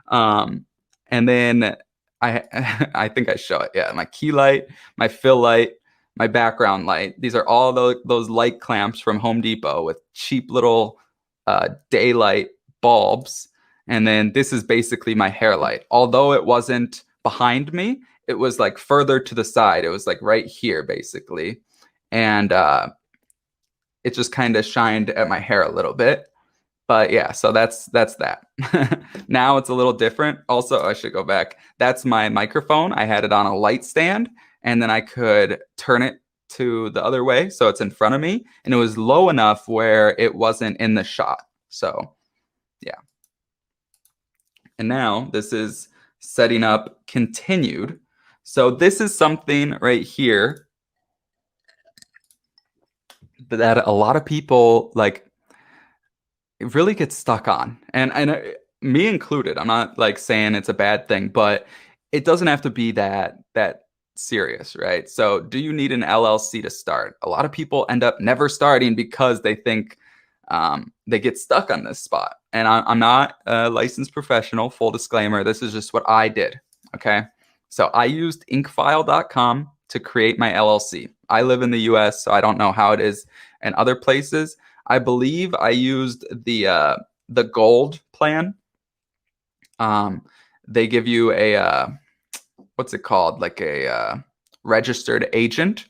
And then I think I show it. Yeah, my key light, my fill light, my background light. These are all those light clamps from Home Depot with cheap little daylight bulbs. And then this is basically my hair light. Although it wasn't behind me, it was like further to the side. It was like right here, basically. And it just kind of shined at my hair a little bit. But yeah, so that's that. Now it's a little different. Also, I should go back. That's my microphone. I had it on a light stand, and then I could turn it to the other way so it's in front of me. And it was low enough where it wasn't in the shot. So yeah. And now this is setting up continued. So this is something right here that a lot of people like really get stuck on. And me included. I'm not like saying it's a bad thing, but it doesn't have to be that serious, right? So do you need an LLC to start? A lot of people end up never starting because they think they get stuck on this spot. And I'm not a licensed professional, full disclaimer. This is just what I did, okay? So I used inkfile.com to create my LLC. I live in the US, so I don't know how it is in other places. I believe I used the gold plan. They give you a, what's it called? Like a registered agent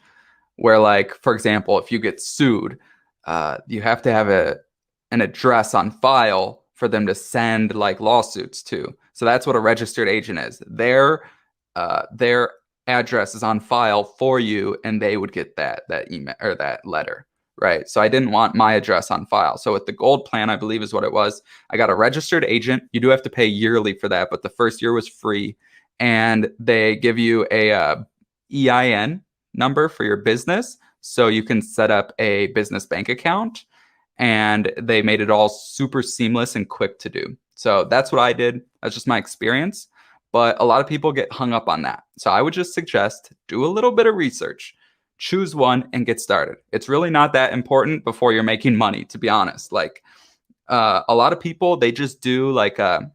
where, like, for example, if you get sued, you have to have an address on file for them to send like lawsuits to. So that's what a registered agent is. Their address is on file for you, and they would get that email or that letter. right? So I didn't want my address on file. So with the gold plan, I believe is what it was, I got a registered agent. You do have to pay yearly for that, but the first year was free. And they give you a EIN number for your business, so you can set up a business bank account. And they made it all super seamless and quick to do. So that's what I did. That's just my experience. But a lot of people get hung up on that. So I would just suggest do a little bit of research, choose one, and get started. It's really not that important before you're making money, to be honest. Like a lot of people, they just do like a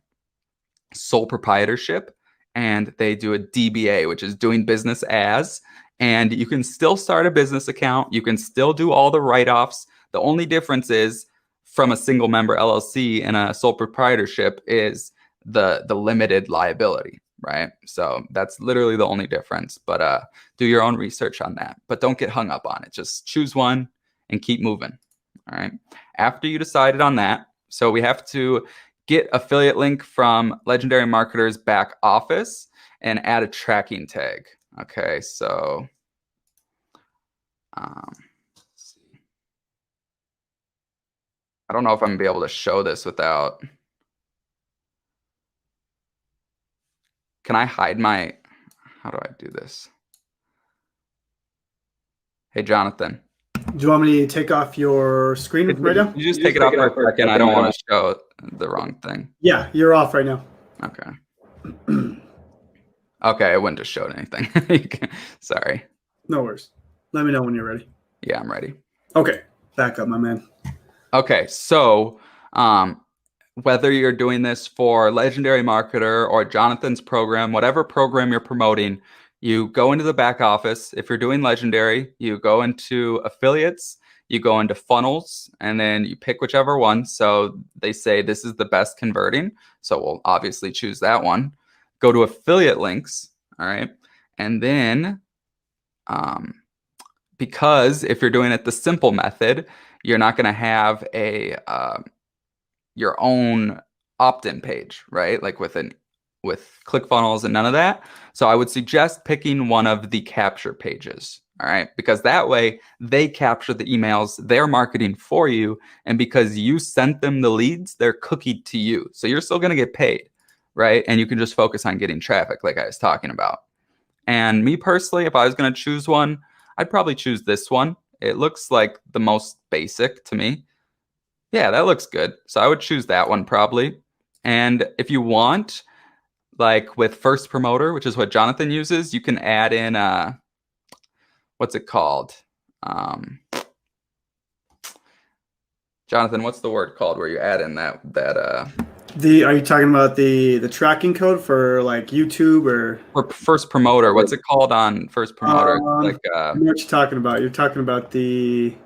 sole proprietorship, and they do a DBA, which is doing business as, and you can still start a business account. You can still do all the write-offs. The only difference is from a single member LLC and a sole proprietorship is the limited liability, right? So that's literally the only difference. But do your own research on that. But don't get hung up on it. Just choose one and keep moving. All right. After you decided on that, so we have to get affiliate link from Legendary Marketer's back office and add a tracking tag. Okay, so I don't know if I'm gonna be able to show this without. Can I hide my, how do I do this? Hey, Jonathan. Do you want me to take off your screen right now? You just take it off for a second. I don't want to show the wrong thing. Yeah, you're off right now. Okay. Okay, I wouldn't have showed anything. Sorry. No worries. Let me know when you're ready. Yeah, I'm ready. Okay, back up, my man. Okay, so whether you're doing this for Legendary Marketer or Jonathan's program, whatever program you're promoting, you go into the back office. If you're doing Legendary, you go into affiliates, you go into funnels, and then you pick whichever one. So they say this is the best converting. So we'll obviously choose that one. Go to affiliate links, all right? And then because if you're doing it the simple method, you're not going to have a your own opt-in page, right? Like with ClickFunnels and none of that. So I would suggest picking one of the capture pages, all right? Because that way they capture the emails they're marketing for you, and because you sent them the leads, they're cookied to you. So you're still going to get paid, right? And you can just focus on getting traffic like I was talking about. And me personally, if I was going to choose one, I'd probably choose this one. It looks like the most basic to me. Yeah, that looks good. So I would choose that one probably. And if you want, like with First Promoter, which is what Jonathan uses, you can add in, what's it called? Jonathan, what's the word called where you add in that are you talking about the tracking code for like YouTube or First Promoter? What's it called on First Promoter? I know what you're talking about. You're talking about the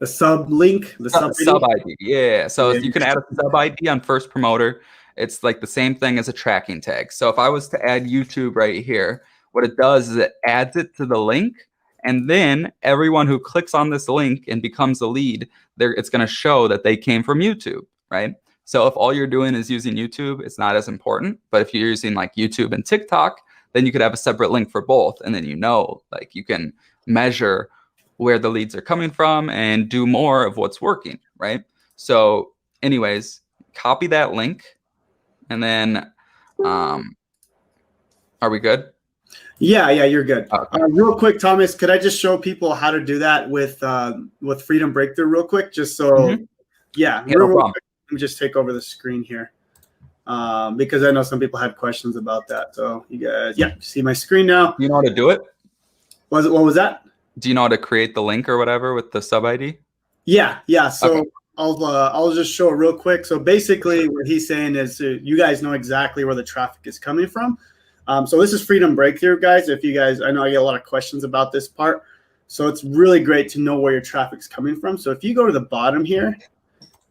sub link, the sub ID. Yeah. So you can add a sub ID on First Promoter. It's like the same thing as a tracking tag. So if I was to add YouTube right here, what it does is it adds it to the link, and then everyone who clicks on this link and becomes a lead, it's going to show that they came from YouTube, right? So if all you're doing is using YouTube, it's not as important. But if you're using like YouTube and TikTok, then you could have a separate link for both. And then like you can measure where the leads are coming from and do more of what's working, right? So anyways, copy that link. And then are we good? Yeah, you're good. Okay. Real quick, Thomas, could I just show people how to do that with Freedom Breakthrough real quick? Just so, yeah, no problem. Quick. Let me just take over the screen here because I know some people had questions about that. So you guys, see my screen now. You know how to do it? What was that? Do you know how to create the link or whatever with the sub ID? Yeah. So okay. I'll just show it real quick. So basically what he's saying is you guys know exactly where the traffic is coming from. So this is Freedom Breakthrough, guys. If you guys, I know I get a lot of questions about this part. So it's really great to know where your traffic's coming from. So if you go to the bottom here,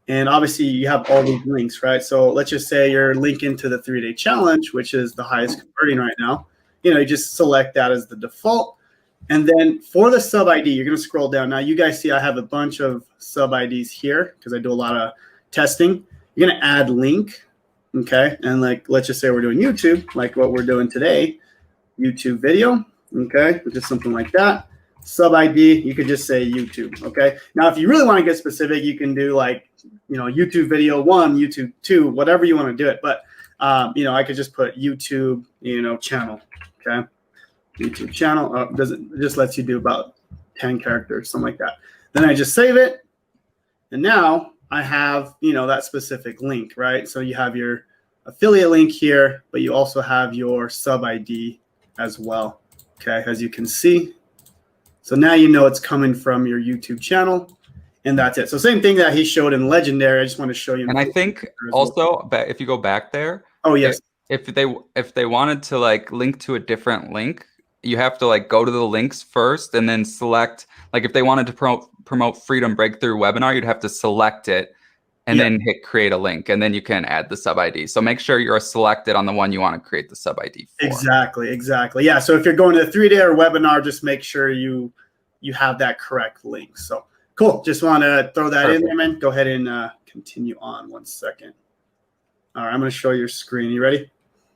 and obviously you have all these links, right? So let's just say you're linking to the 3-day challenge, which is the highest converting right now. You just select that as the default. And then for the sub ID, you're going to scroll down. Now you guys see I have a bunch of sub IDs here because I do a lot of testing. You're going to add link. Okay. And like, let's just say we're doing YouTube, like what we're doing today, YouTube video. Okay. Just something like that. sub ID, you could just say YouTube. Okay. Now, if you really want to get specific, you can do like, YouTube video 1, YouTube 2, whatever you want to do it. But, I could just put YouTube, channel. Okay. YouTube channel. It just lets you do about 10 characters, something like that. Then I just save it. And now I have, that specific link, right? So you have your affiliate link here, but you also have your sub ID as well. Okay, as you can see. So now it's coming from your YouTube channel, and that's it. So same thing that he showed in Legendary. I just want to show you. And I think also, if you go back there, oh yes, if they wanted to like link to a different link, you have to like go to the links first and then select, like if they wanted to promote Freedom Breakthrough webinar, you'd have to select it and then hit create a link, and then you can add the sub ID. So make sure you're selected on the one you want to create the sub ID for. Exactly. Yeah. So if you're going to the 3-day webinar, just make sure you have that correct link. So cool. Just want to throw that in there, man. Go ahead and continue on 1 second. All right. I'm going to show your screen. You ready?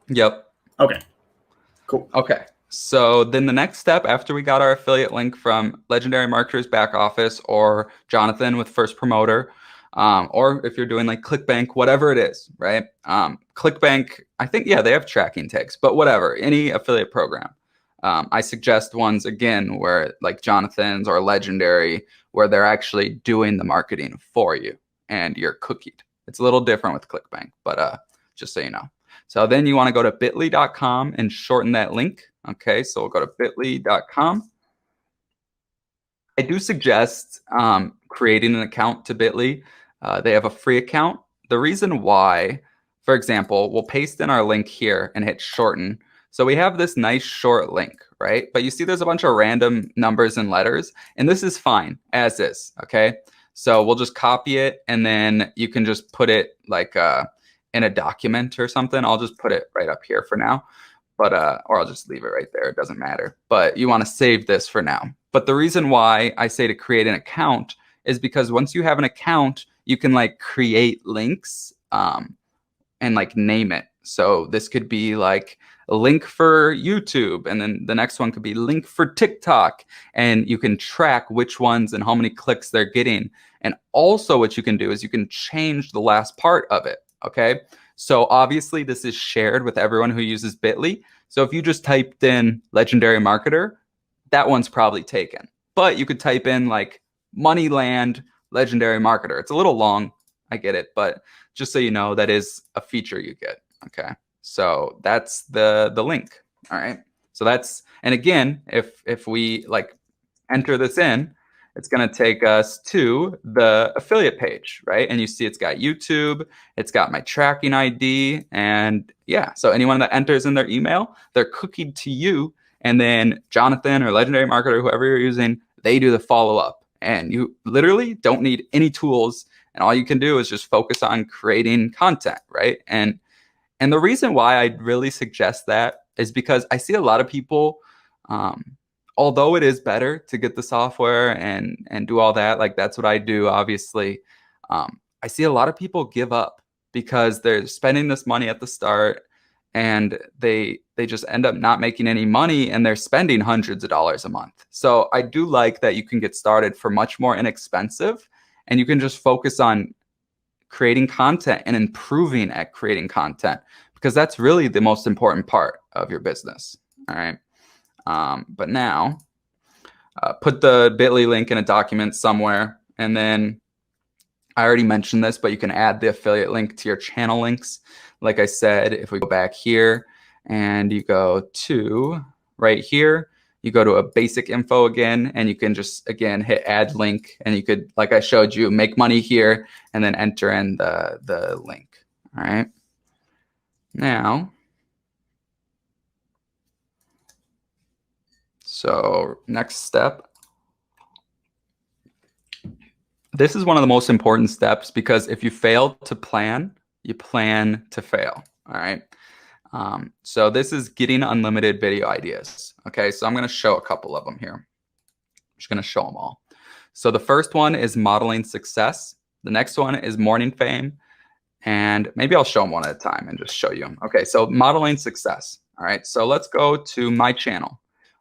Yep. Okay. Cool. Okay. So then the next step after we got our affiliate link from Legendary Marketer's back office or Jonathan with First Promoter, or if you're doing like ClickBank, whatever it is, right? ClickBank, I think, they have tracking tags, but whatever, any affiliate program. I suggest ones, again, where like Jonathan's or Legendary, where they're actually doing the marketing for you and you're cookied. It's a little different with ClickBank, but just so you know. So then you want to go to bit.ly.com and shorten that link. Okay, so we'll go to bit.ly.com. I do suggest creating an account to Bitly. They have a free account. The reason why, for example, we'll paste in our link here and hit shorten. So we have this nice short link, right? But you see there's a bunch of random numbers and letters, and this is fine as is, okay? So we'll just copy it, and then you can just put it like in a document or something. I'll just put it right up here for now, but or I'll just leave it right there. It doesn't matter. But you want to save this for now. But the reason why I say to create an account is because once you have an account, you can like create links and like name it. So this could be like a link for YouTube, and then the next one could be link for TikTok, and you can track which ones and how many clicks they're getting. And also what you can do is you can change the last part of it. Okay. So obviously this is shared with everyone who uses Bitly. So if you just typed in Legendary Marketer, that one's probably taken. But you could type in like Moneyland Legendary Marketer. It's a little long, I get it, but just so you know, that is a feature you get. Okay. So that's the link. All right. So that's, and again, if we like enter this in, it's going to take us to the affiliate page, right? And you see it's got YouTube, it's got my tracking ID, and yeah, so anyone that enters in their email, they're cookied to you, and then Jonathan or Legendary Marketer, whoever you're using, they do the follow-up. And you literally don't need any tools, and all you can do is just focus on creating content, right? And the reason why I really suggest that is because I see a lot of people, although it is better to get the software and do all that, like that's what I do, obviously, I see a lot of people give up because they're spending this money at the start and they just end up not making any money, and they're spending hundreds of dollars a month. So I do like that you can get started for much more inexpensive, and you can just focus on creating content and improving at creating content, because that's really the most important part of your business. All right. But now put the Bitly link in a document somewhere. And then I already mentioned this, but you can add the affiliate link to your channel links. Like I said, if we go back here and you go to right here, you go to a basic info again, and you can just, again, hit add link, and you could, like I showed you, make money here and then enter in the link. All right. Now, so next step. This is one of the most important steps, because if you fail to plan, you plan to fail. All right. So this is getting unlimited video ideas. Okay. So I'm going to show a couple of them here. I'm just going to show them all. So the first one is modeling success. The next one is morning fame. And maybe I'll show them one at a time and just show you them. Okay. So modeling success. All right. So let's go to my channel.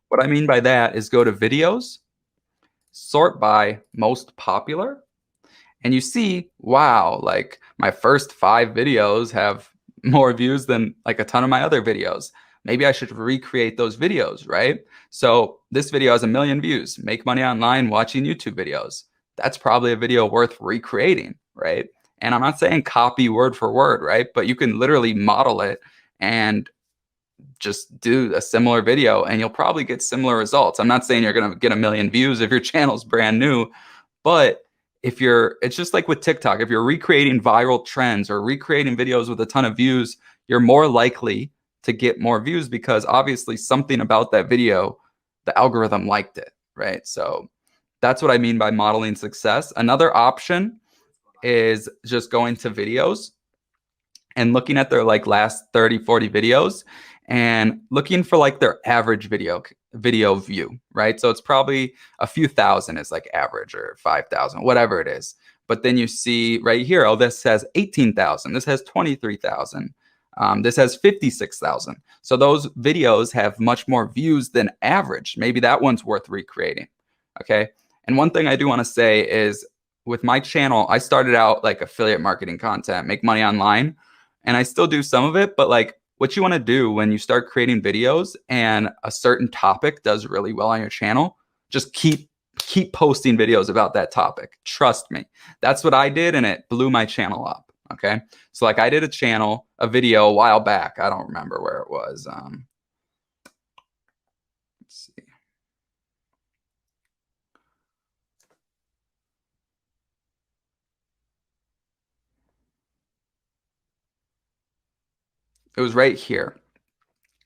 What I mean by that is go to videos, sort by most popular, and you see, wow, like my first 5 videos have more views than like a ton of my other videos. Maybe I should recreate those videos, right? So this video has 1 million views, make money online watching YouTube videos. That's probably a video worth recreating, right? And I'm not saying copy word for word, right? But you can literally model it and just do a similar video and you'll probably get similar results. I'm not saying you're going to get 1 million views if your channel's brand new, but it's just like with TikTok, if you're recreating viral trends or recreating videos with a ton of views, you're more likely to get more views because obviously something about that video, the algorithm liked it, right? So that's what I mean by modeling success. Another option is just going to videos and looking at their like last 30, 40 videos and looking for like their average video view, right? So it's probably a few thousand is like average or 5,000, whatever it is. But then you see right here, oh, this has 18,000. This has 23,000. This has 56,000. So those videos have much more views than average. Maybe that one's worth recreating. Okay. And one thing I do want to say is with my channel, I started out like affiliate marketing content, make money online, and I still do some of it, but like what you want to do when you start creating videos and a certain topic does really well on your channel, just keep posting videos about that topic. Trust me. That's what I did and it blew my channel up. Okay. So like I did a video a while back. I don't remember where it was. Let's see. It was right here.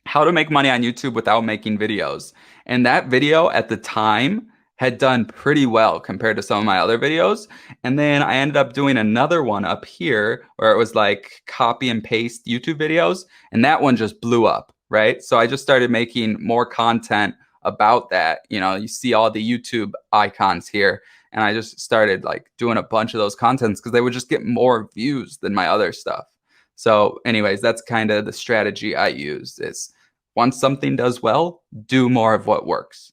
How to make money on YouTube without making videos. And that video at the time had done pretty well compared to some of my other videos. And then I ended up doing another one up here where it was like copy and paste YouTube videos. And that one just blew up, right? So I just started making more content about that. You know, you see all the YouTube icons here. And I just started like doing a bunch of those contents because they would just get more views than my other stuff. So anyways, that's kind of the strategy I used is once something does well, do more of what works.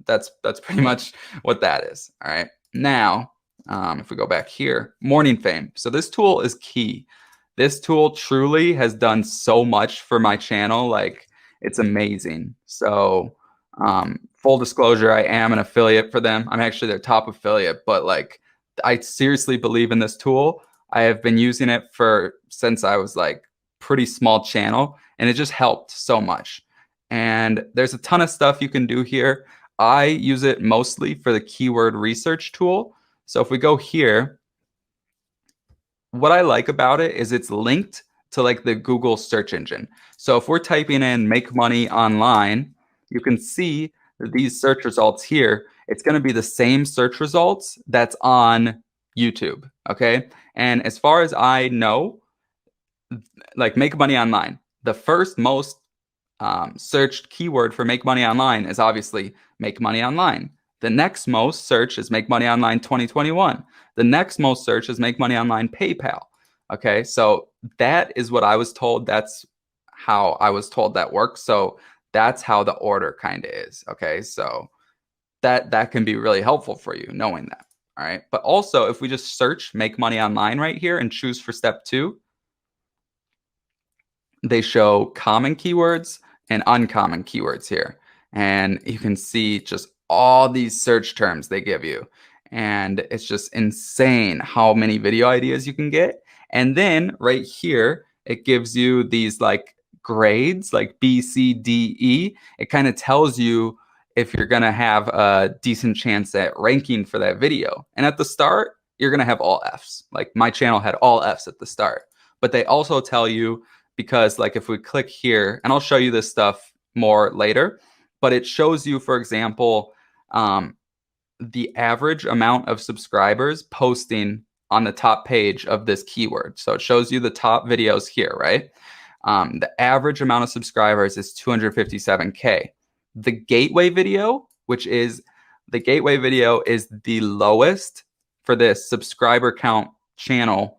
That's pretty much what that is. All right. Now, if we go back here, morning fame. So this tool is key. This tool truly has done so much for my channel. Like it's amazing. So full disclosure, I am an affiliate for them. I'm actually their top affiliate, but like I seriously believe in this tool. I have been using it since I was like pretty small channel and it just helped so much. And there's a ton of stuff you can do here. I use it mostly for the keyword research tool. So if we go here, what I like about it is it's linked to like the Google search engine. So if we're typing in make money online, you can see these search results here. It's going to be the same search results that's on YouTube. Okay. And as far as I know, like make money online, the first most searched keyword for make money online is obviously make money online. The next most search is make money online 2021. The next most search is make money online PayPal. Okay. So that is what I was told. That's how I was told that works. So that's how the order kind of is. Okay. So that can be really helpful for you knowing that. All right. But also if we just search make money online right here and choose for step 2, they show common keywords and uncommon keywords here. And you can see just all these search terms they give you. And it's just insane how many video ideas you can get. And then right here, it gives you these like grades like B, C, D, E. It kind of tells you if you're going to have a decent chance at ranking for that video. And at the start, you're going to have all Fs. Like my channel had all Fs at the start. But they also tell you, because like if we click here, and I'll show you this stuff more later, but it shows you, for example, the average amount of subscribers posting on the top page of this keyword. So it shows you the top videos here, right? The average amount of subscribers is 257K. The gateway video, is the lowest for this subscriber count channel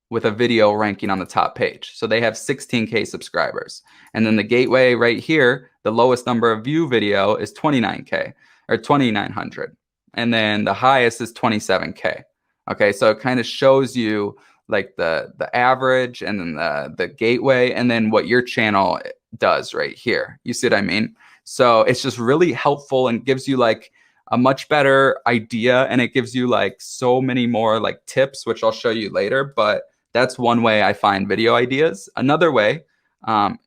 with a video ranking on the top page. So they have 16K subscribers. And then the gateway right here, the lowest number of view video is 29K or 2,900. and then the highest is 27K. Okay, so it kind of shows you like the average and then the gateway and then what your channel does right here. You see what I mean? So it's just really helpful and gives you like a much better idea, and it gives you like so many more like tips, which I'll show you later. But that's one way I find video ideas. Another way,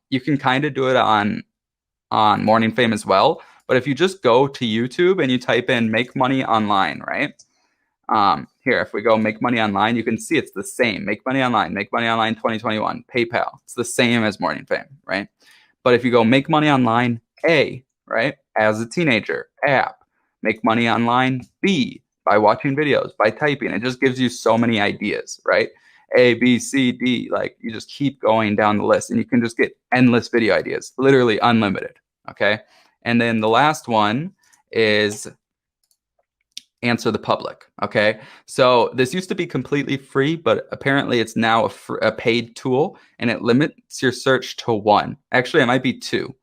you can kind of do it on Morning Fame as well. But if you just go to YouTube and you type in make money online, right? Here, if we go make money online, you can see it's the same. Make money online 2021, PayPal. It's the same as Morning Fame, right? But if you go make money online A, right? As a teenager, app. Make money online B, by watching videos, by typing. It just gives you so many ideas, right? A, B, C, D, like you just keep going down the list and you can just get endless video ideas, literally unlimited, okay? And then the last one is answer the public, okay? So this used to be completely free, but apparently it's now a paid tool, and it limits your search to 1. Actually, it might be 2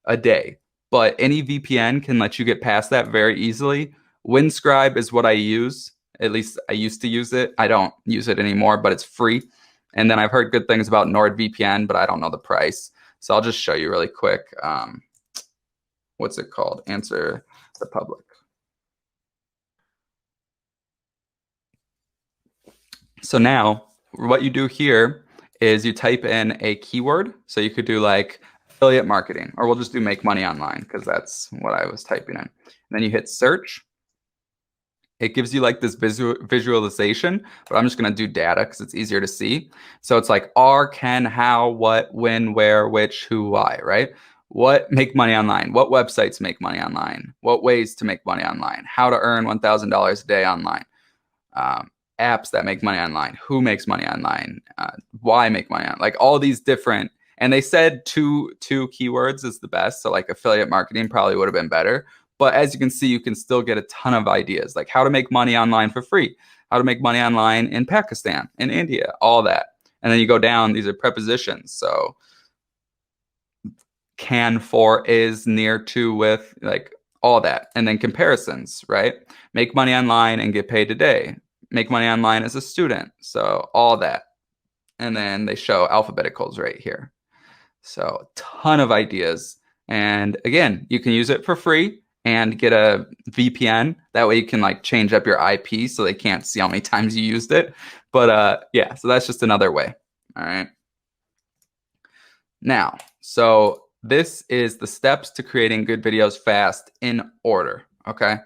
a day, but any VPN can let you get past that very easily. Windscribe is what I use. At least I used to use it. I don't use it anymore, but it's free. And then I've heard good things about NordVPN, but I don't know the price. So I'll just show you really quick. What's it called? Answer the public. So now what you do here is you type in a keyword. So you could do like affiliate marketing, or we'll just do make money online because that's what I was typing in. And then you hit search. It gives you like this visualization, but I'm just going to do data because it's easier to see. So it's like are, can, how, what, when, where, which, who, why, right? What make money online? What websites make money online? What ways to make money online? How to earn $1,000 a day online? Apps that make money online. Who makes money online? Why make money online? Like all these different, and they said two keywords is the best. So like affiliate marketing probably would have been better. But as you can see, you can still get a ton of ideas, like how to make money online for free, how to make money online in Pakistan, in India, all that. And then you go down, these are prepositions. So can, for, is, near to, with, like all that. And then comparisons, right? Make money online and get paid today. Make money online as a student. So all that. And then they show alphabeticals right here. So a ton of ideas. And again, you can use it for free and get a VPN. That way you can like change up your IP so they can't see how many times you used it. But yeah, so that's just another way. All right. Now, so this is the steps to creating good videos fast in order. Okay.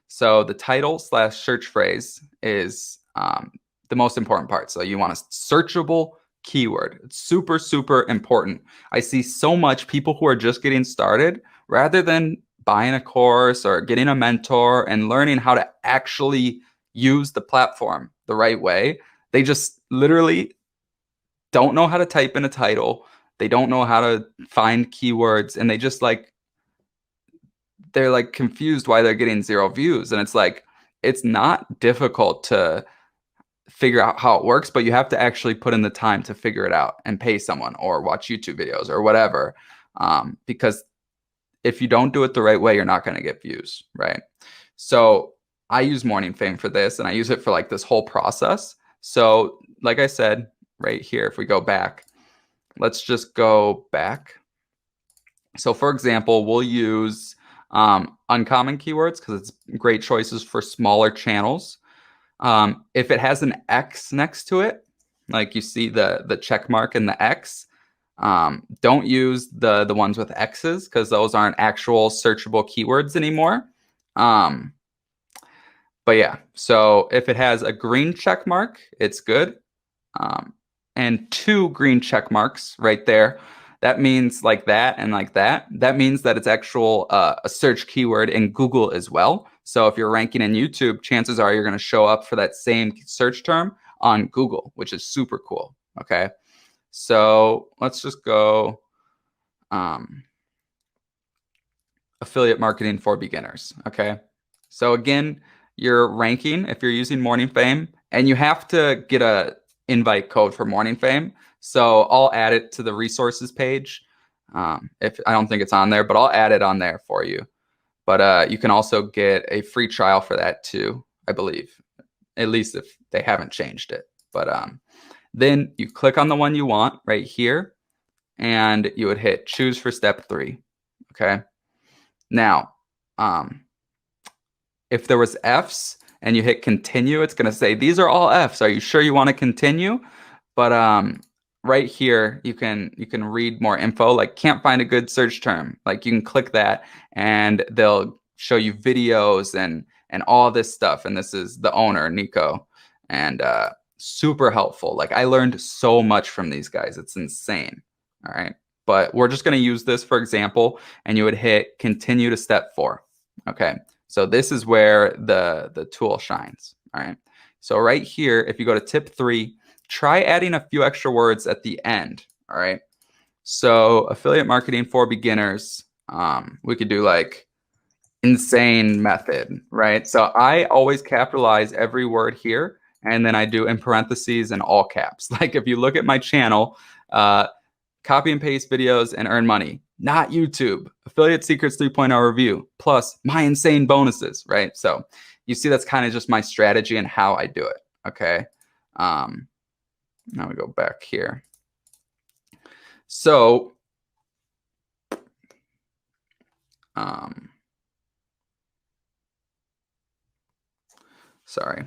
So the title / search phrase is the most important part. So you want a searchable keyword. It's super, super important. I see so much people who are just getting started, rather than buying a course or getting a mentor and learning how to actually use the platform the right way, they just literally don't know how to type in a title. They don't know how to find keywords, and they just like, they're like confused why they're getting 0 views. And it's like, it's not difficult to figure out how it works, but you have to actually put in the time to figure it out and pay someone or watch YouTube videos or whatever. Because if you don't do it the right way, you're not going to get views, right? So I use Morning Fame for this, and I use it for like this whole process. So like I said, right here, if we go back, let's just go back. So for example, we'll use uncommon keywords because it's great choices for smaller channels. If it has an X next to it, like you see the check mark and the X, don't use the ones with X's because those aren't actual searchable keywords anymore. But yeah, so if it has a green check mark, it's good. And 2 green check marks right there, that means like that and like that. That means that it's actual a search keyword in Google as well. So if you're ranking in YouTube, chances are you're going to show up for that same search term on Google, which is super cool. Okay. So let's just go affiliate marketing for beginners. Okay. So again, you're ranking if you're using Morning Fame, and you have to get a invite code for Morning Fame. So I'll add it to the resources page. If I don't think it's on there, but I'll add it on there for you. But you can also get a free trial for that too, I believe, at least if they haven't changed it. But then you click on the one you want right here, and you would hit choose for step 3. Okay. Now, if there was F's and you hit continue, it's going to say, these are all F's. Are you sure you want to continue? But right here, you can read more info, like can't find a good search term. Like you can click that and they'll show you videos and all this stuff. And this is the owner, Nico, and super helpful. Like I learned so much from these guys. It's insane. All right. But we're just going to use this for example, and you would hit continue to step 4. Okay. So this is where the tool shines. All right. So right here, if you go to tip 3, try adding a few extra words at the end. All right. So affiliate marketing for beginners. We could do like insane method, right? So I always capitalize every word here, and then I do in parentheses and all caps. Like if you look at my channel, copy and paste videos and earn money, not YouTube, affiliate secrets 3.0 review, plus my insane bonuses, right? So you see that's kind of just my strategy and how I do it. Okay. Now we go back here. So, sorry.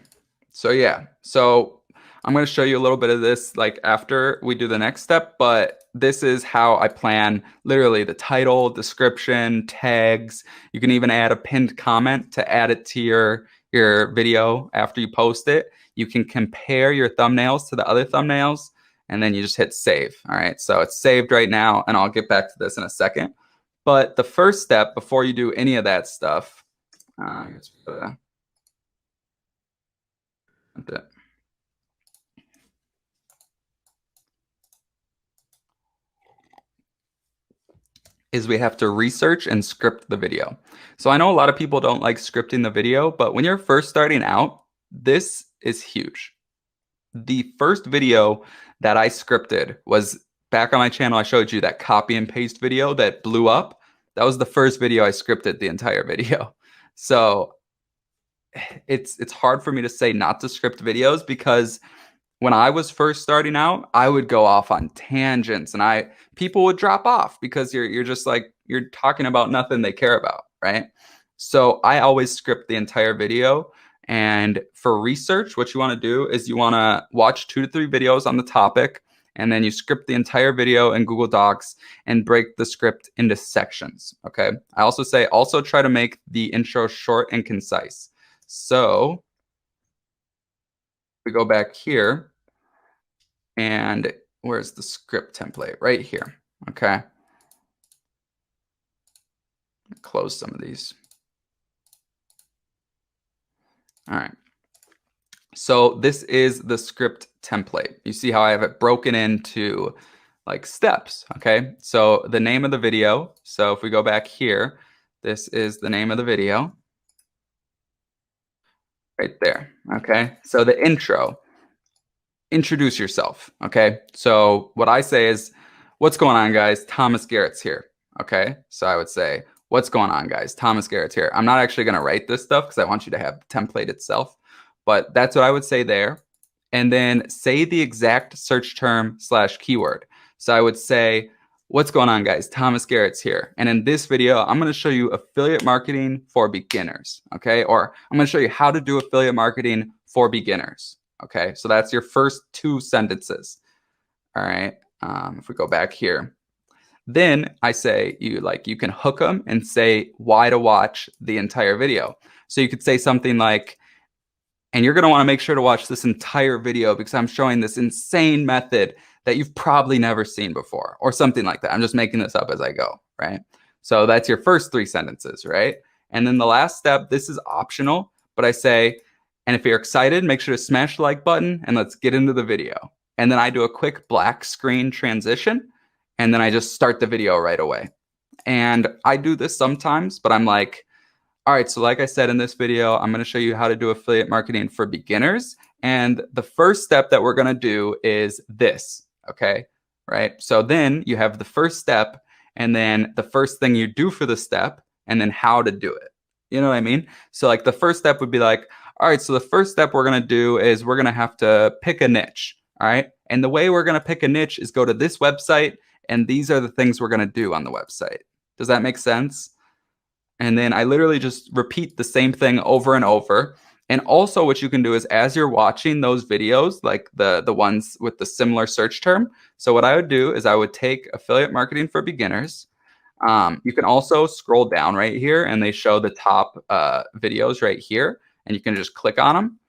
So yeah, so I'm going to show you a little bit of this like after we do the next step, but this is how I plan literally the title, description, tags. You can even add a pinned comment to add it to your video after you post it. You can compare your thumbnails to the other thumbnails, and then you just hit save. All right, so it's saved right now, and I'll get back to this in a second. But the first step before you do any of that stuff, is we have to research and script the video. So I know a lot of people don't like scripting the video, but when you're first starting out, this is huge. The first video that I scripted was back on my channel. I showed you that copy and paste video that blew up. That was the first video I scripted the entire video. So it's hard for me to say not to script videos, because when I was first starting out, I would go off on tangents and people would drop off because you're just like, you're talking about nothing they care about, right? So I always script the entire video. And for research, what you want to do is you want to watch 2 to 3 videos on the topic, and then you script the entire video in Google Docs and break the script into sections, okay? I also say, also try to make the intro short and concise. So we go back here, and where's the script template? Right here, okay? Close some of these. All right. So this is the script template. You see how I have it broken into like steps, okay? So the name of the video. So if we go back here, this is the name of the video. Right there, okay? So the intro, introduce yourself, okay? So what I say is, what's going on, guys? Thomas Garetz here, okay? So I would say, what's going on, guys? Thomas Garetz here. I'm not actually gonna write this stuff because I want you to have the template itself, but that's what I would say there. And then say the exact search term / keyword. So I would say, what's going on, guys? Thomas Garetz here. And in this video, I'm going to show you affiliate marketing for beginners, okay? Or I'm going to show you how to do affiliate marketing for beginners, okay? So that's your first 2 sentences, all right? If we go back here, then I say you can hook them and say why to watch the entire video. So you could say something like, and you're going to want to make sure to watch this entire video because I'm showing this insane method that you've probably never seen before, or something like that. I'm just making this up as I go, right? So that's your first 3 sentences, right? And then the last step, this is optional, but I say, and if you're excited, make sure to smash the like button and let's get into the video. And then I do a quick black screen transition, and then I just start the video right away. And I do this sometimes, but I'm like, all right, so like I said in this video, I'm going to show you how to do affiliate marketing for beginners. And the first step that we're going to do is this, okay? Right? So then you have the first step, and then the first thing you do for the step, and then how to do it, You know what I mean? So like the first step would be like, all right, so the first step we're going to do is we're going to have to pick a niche. All right. And the way we're going to pick a niche is go to this website, and these are the things we're going to do on the website. Does that make sense? And then I literally just repeat the same thing over and over. And also what you can do is as you're watching those videos, like the ones with the similar search term. So what I would do is I would take affiliate marketing for beginners. You can also scroll down right here and they show the top videos right here, and you can just click on them.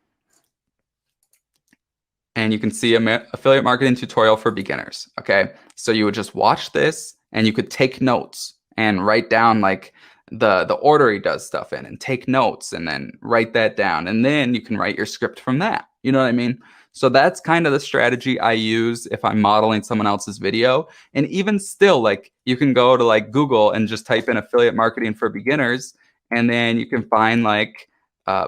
And you can see affiliate marketing tutorial for beginners. Okay. So you would just watch this and you could take notes and write down like the order he does stuff in, and take notes and then write that down. And then you can write your script from that. You know what I mean? So that's kind of the strategy I use if I'm modeling someone else's video. And even still, like you can go to like Google and just type in affiliate marketing for beginners, and then you can find like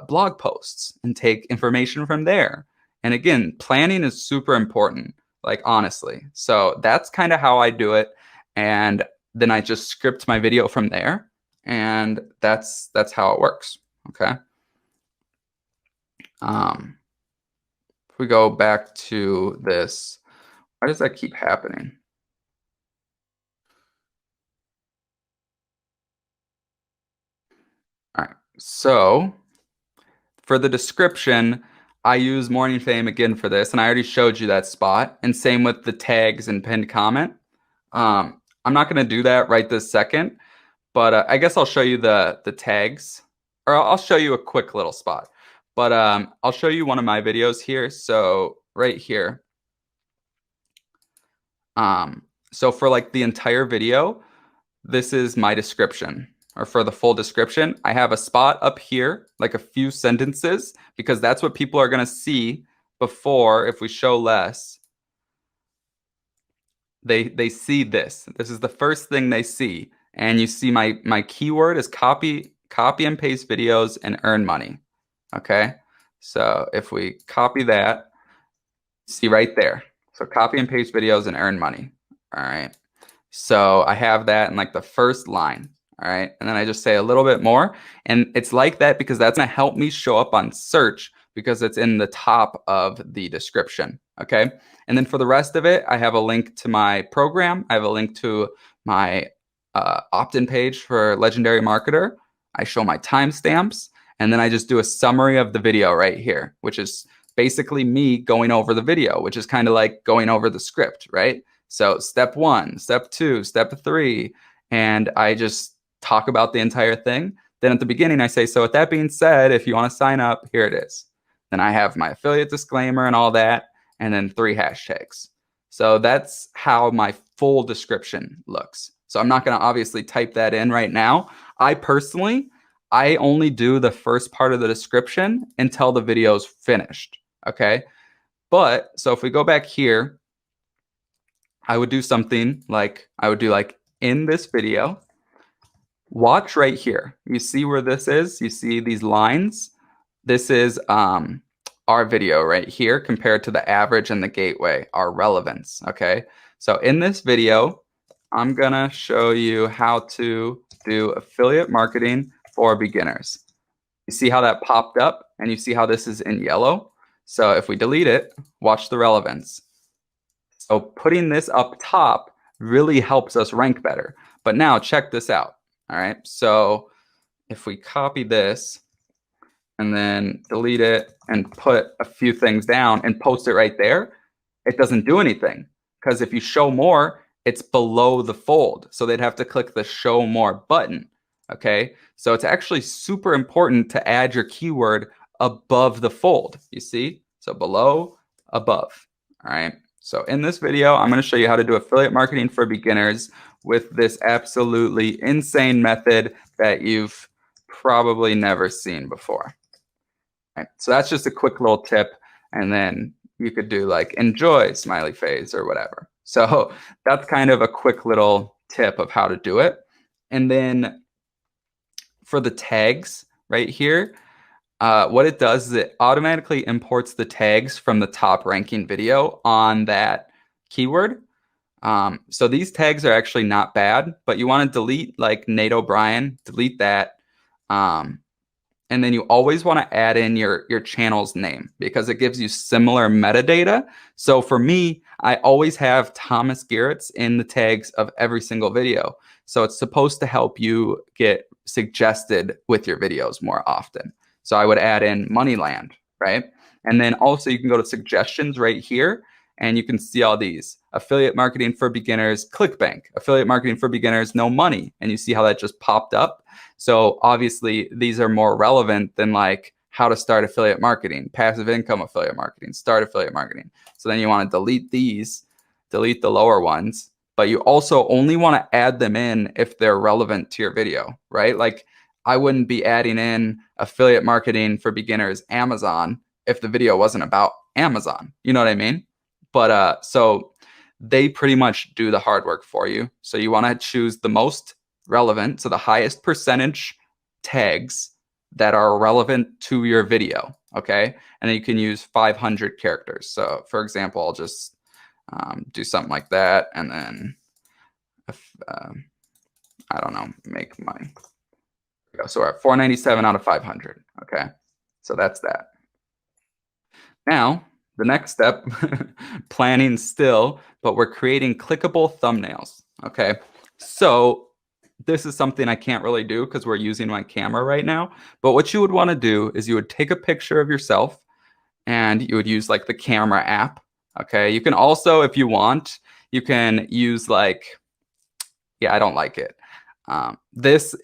blog posts and take information from there. And again, planning is super important, like honestly. So that's kind of how I do it. And then I just script my video from there. And that's how it works. Okay. If we go back to this, why does that keep happening? All right. So for the description, I use Morning Fame again for this, and I already showed you that spot. And same with the tags and pinned comment. I'm not going to do that right this second, but I guess I'll show you the tags, or I'll show you a quick little spot. But I'll show you one of my videos here. So right here. So for like the entire video, this is my description. Or for the full description, I have a spot up here, like a few sentences, because that's what people are going to see before. If we show less, they see this. This is the first thing they see. And you see my keyword is copy and paste videos and earn money. Okay. So if we copy that, see right there. So copy and paste videos and earn money. All right. So I have that in like the first line. All right. And then I just say a little bit more. And it's like that because that's going to help me show up on search because it's in the top of the description. Okay. And then for the rest of it, I have a link to my program. I have a link to my opt-in page for Legendary Marketer. I show my timestamps. And then I just do a summary of the video right here, which is basically me going over the video, which is kind of like going over the script, right? So step 1, step 2, step 3, and I just talk about the entire thing. Then at the beginning, I say, so with that being said, if you want to sign up, here it is. Then I have my affiliate disclaimer and all that, and then 3 hashtags. So that's how my full description looks. So I'm not going to obviously type that in right now. I only do the first part of the description until the video is finished. Okay. But so if we go back here, I would do something like I would do like in this video, watch right here. You see where this is? You see these lines? This is our video right here compared to the average and the gateway, our relevance. Okay. So in this video, I'm going to show you how to do affiliate marketing for beginners. You see how that popped up and you see how this is in yellow? So if we delete it, watch the relevance. So putting this up top really helps us rank better. But now check this out. All right. So if we copy this and then delete it and put a few things down and post it right there, it doesn't do anything. Because if you show more, it's below the fold. So they'd have to click the show more button. Okay, so it's actually super important to add your keyword above the fold. You see? So below, above. All right. So in this video, I'm going to show you how to do affiliate marketing for beginners with this absolutely insane method that you've probably never seen before. All right. So that's just a quick little tip. And then you could do like enjoy smiley face or whatever. So that's kind of a quick little tip of how to do it. And then for the tags right here, what it does is it automatically imports the tags from the top ranking video on that keyword. So these tags are actually not bad, but you want to delete like Nate O'Brien, delete that. And then you always want to add in your channel's name because it gives you similar metadata. So for me, I always have Thomas Garetz in the tags of every single video. So it's supposed to help you get suggested with your videos more often. So I would add in Moneyland, right? And then also you can go to suggestions right here and you can see all these. Affiliate marketing for beginners, ClickBank. Affiliate marketing for beginners, no money. And you see how that just popped up. So obviously these are more relevant than like how to start affiliate marketing, passive income affiliate marketing, start affiliate marketing. So then you want to delete these, delete the lower ones, but you also only want to add them in if they're relevant to your video, right? Like I wouldn't be adding in affiliate marketing for beginners, Amazon, if the video wasn't about Amazon, you know what I mean? But so they pretty much do the hard work for you. So you want to choose the most relevant, so the highest percentage tags that are relevant to your video, okay? And then you can use 500 characters. So for example, I'll just do something like that, and then I don't know, make my, so we're at 497 out of 500, okay? So that's that. Now, the next step, planning still, but we're creating clickable thumbnails, okay? So this is something I can't really do because we're using my camera right now. But what you would want to do is you would take a picture of yourself and you would use like the camera app. Okay. You can also, if you want, you can use like, yeah, I don't like it.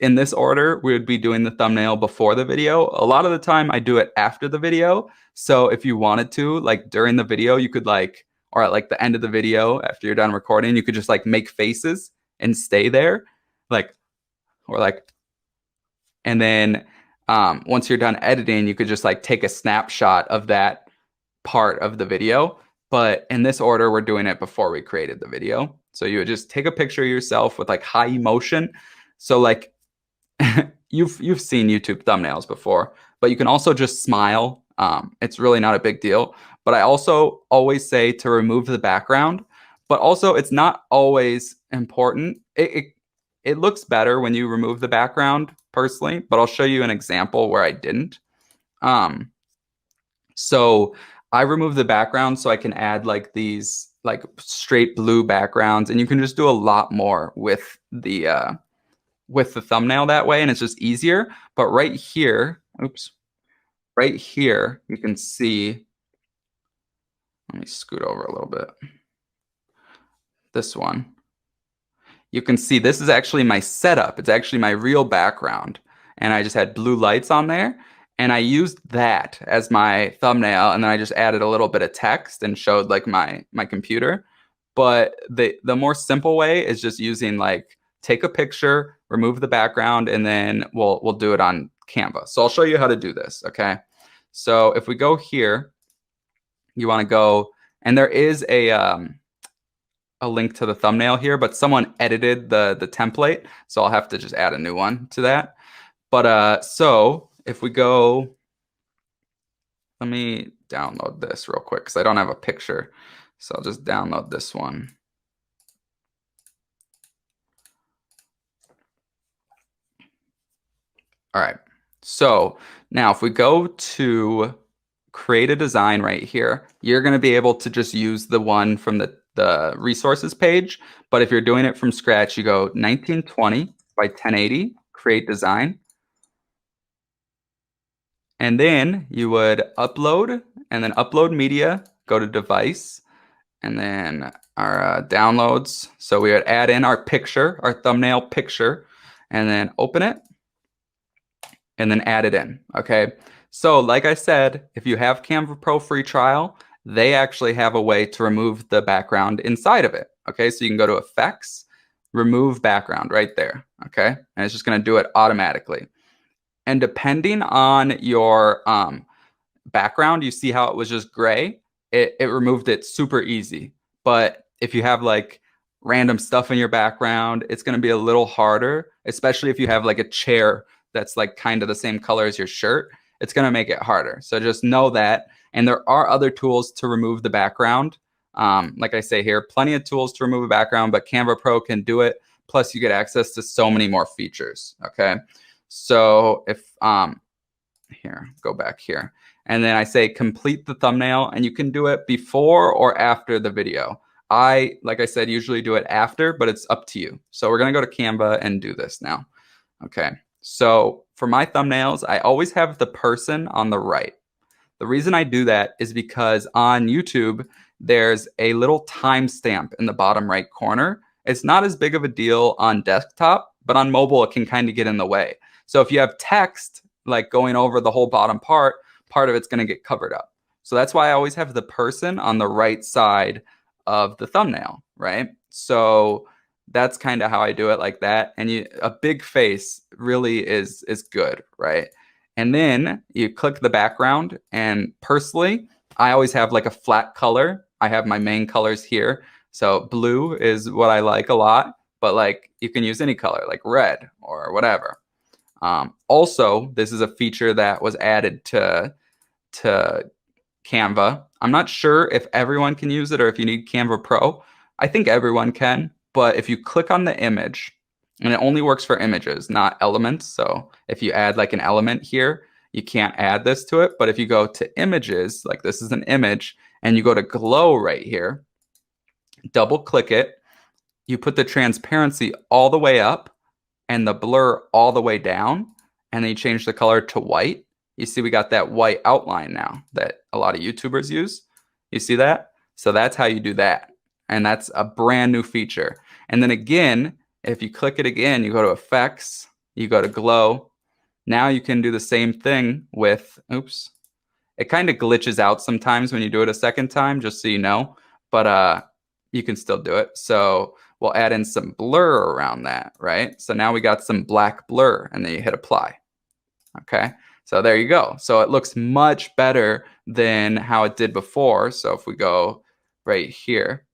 In this order, we would be doing the thumbnail before the video. A lot of the time I do it after the video. So if you wanted to, like during the video, you could like, or at like the end of the video, after you're done recording, you could just like make faces and stay there. Like, or like, and then once you're done editing, you could just like take a snapshot of that part of the video. But in this order, we're doing it before we created the video. So you would just take a picture of yourself with like high emotion. So like you've seen YouTube thumbnails before, but you can also just smile. It's really not a big deal. But I also always say to remove the background, but also it's not always important. It looks better when you remove the background personally, but I'll show you an example where I didn't. So I remove the background so I can add like these like straight blue backgrounds, and you can just do a lot more with the thumbnail that way, and it's just easier. But right here, oops, right here, you can see, let me scoot over a little bit. This one. You can see this is actually my setup. It's actually my real background. And I just had blue lights on there. And I used that as my thumbnail. And then I just added a little bit of text and showed like my computer. But the more simple way is just using like, take a picture, remove the background, and then we'll do it on Canva. So I'll show you how to do this, okay? So if we go here, you want to go, and there is a link to the thumbnail here, but someone edited the template, so I'll have to just add a new one to that. But so if we go, let me download this real quick because I don't have a picture, so I'll just download this one. All right, so now if we go to create a design right here, you're going to be able to just use the one from the resources page. But if you're doing it from scratch, you go 1920 by 1080, create design. And then you would upload, and then upload media, go to device, and then our downloads. So we would add in our picture, our thumbnail picture, and then open it, and then add it in, okay? So like I said, if you have Canva Pro free trial, they actually have a way to remove the background inside of it, okay? So you can go to Effects, Remove Background right there, okay? And it's just gonna do it automatically. And depending on your background, you see how it was just gray? It removed it super easy. But if you have like random stuff in your background, it's gonna be a little harder, especially if you have like a chair that's like kind of the same color as your shirt. It's gonna make it harder. So just know that. And there are other tools to remove the background. Like I say here, plenty of tools to remove a background, but Canva Pro can do it. Plus you get access to so many more features, okay? So if here, go back here, and then I say complete the thumbnail, and you can do it before or after the video. Like I said, usually do it after, but it's up to you. So we're gonna go to Canva and do this now. Okay, so for my thumbnails, I always have the person on the right. The reason I do that is because on YouTube, there's a little timestamp in the bottom right corner. It's not as big of a deal on desktop, but on mobile, it can kind of get in the way. So if you have text like going over the whole bottom part of it's going to get covered up. So that's why I always have the person on the right side of the thumbnail, right? So that's kind of how I do it, like that. And a big face really is good, right? And then you click the background, and personally, I always have like a flat color. I have my main colors here. So blue is what I like a lot, but like you can use any color like red or whatever. Also, this is a feature that was added to Canva. I'm not sure if everyone can use it or if you need Canva Pro. I think everyone can, but if you click on the image, and it only works for images, not elements. So if you add like an element here, you can't add this to it. But if you go to images, like this is an image, and you go to glow right here, double click it, you put the transparency all the way up and the blur all the way down, and then you change the color to white. You see we got that white outline now that a lot of YouTubers use. You see that? So that's how you do that. And that's a brand new feature. And then again, if you click it again, you go to effects, you go to glow. Now you can do the same thing with, oops, it kind of glitches out sometimes when you do it a second time, just so you know, but you can still do it. So we'll add in some blur around that, right? So now we got some black blur, and then you hit apply. Okay, so there you go. So it looks much better than how it did before. So if we go right here,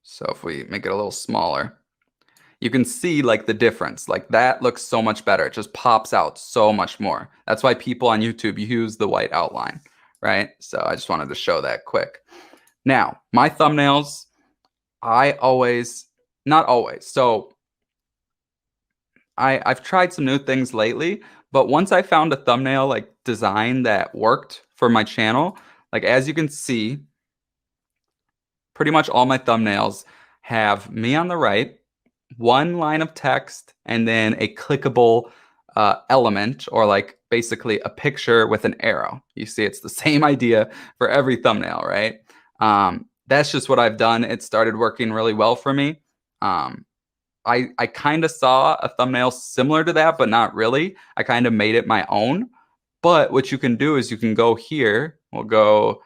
so if we make it a little smaller, you can see like the difference. Like that looks so much better. It just pops out so much more. That's why people on YouTube use the white outline, right? So I just wanted to show that quick. Now, my thumbnails, not always. So I've tried some new things lately, but once I found a thumbnail like design that worked for my channel, like as you can see, pretty much all my thumbnails have me on the right, one line of text, and then a clickable element, or like basically a picture with an arrow. You see, it's the same idea for every thumbnail, right? That's just what I've done. It started working really well for me. I kind of saw a thumbnail similar to that, but not really. I kind of made it my own. But what you can do is you can go here. We'll go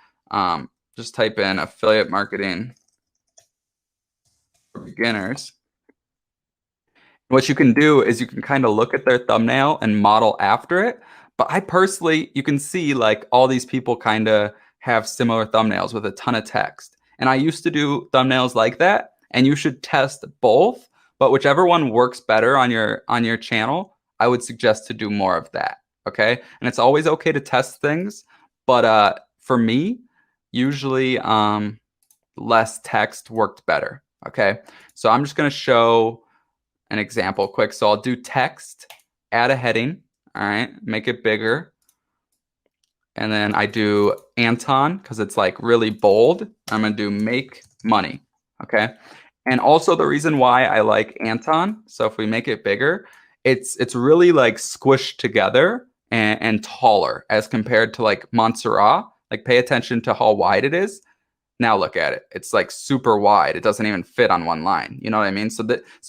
just type in affiliate marketing for beginners. What you can do is you can kind of look at their thumbnail and model after it. But I personally, you can see like all these people kind of have similar thumbnails with a ton of text. And I used to do thumbnails like that, and you should test both. But whichever one works better on your channel, I would suggest to do more of that. Okay, and it's always okay to test things, but for me, usually less text worked better. Okay, so I'm just going to show an example quick. So I'll do text, add a heading. All right, make it bigger. And then I do Anton because it's like really bold. I'm going to do make money. Okay. And also the reason why I like Anton, so if we make it bigger, it's really like squished together and taller as compared to like Montserrat. Like pay attention to how wide it is. Now look at it. It's like super wide. It doesn't even fit on one line. You know what I mean? So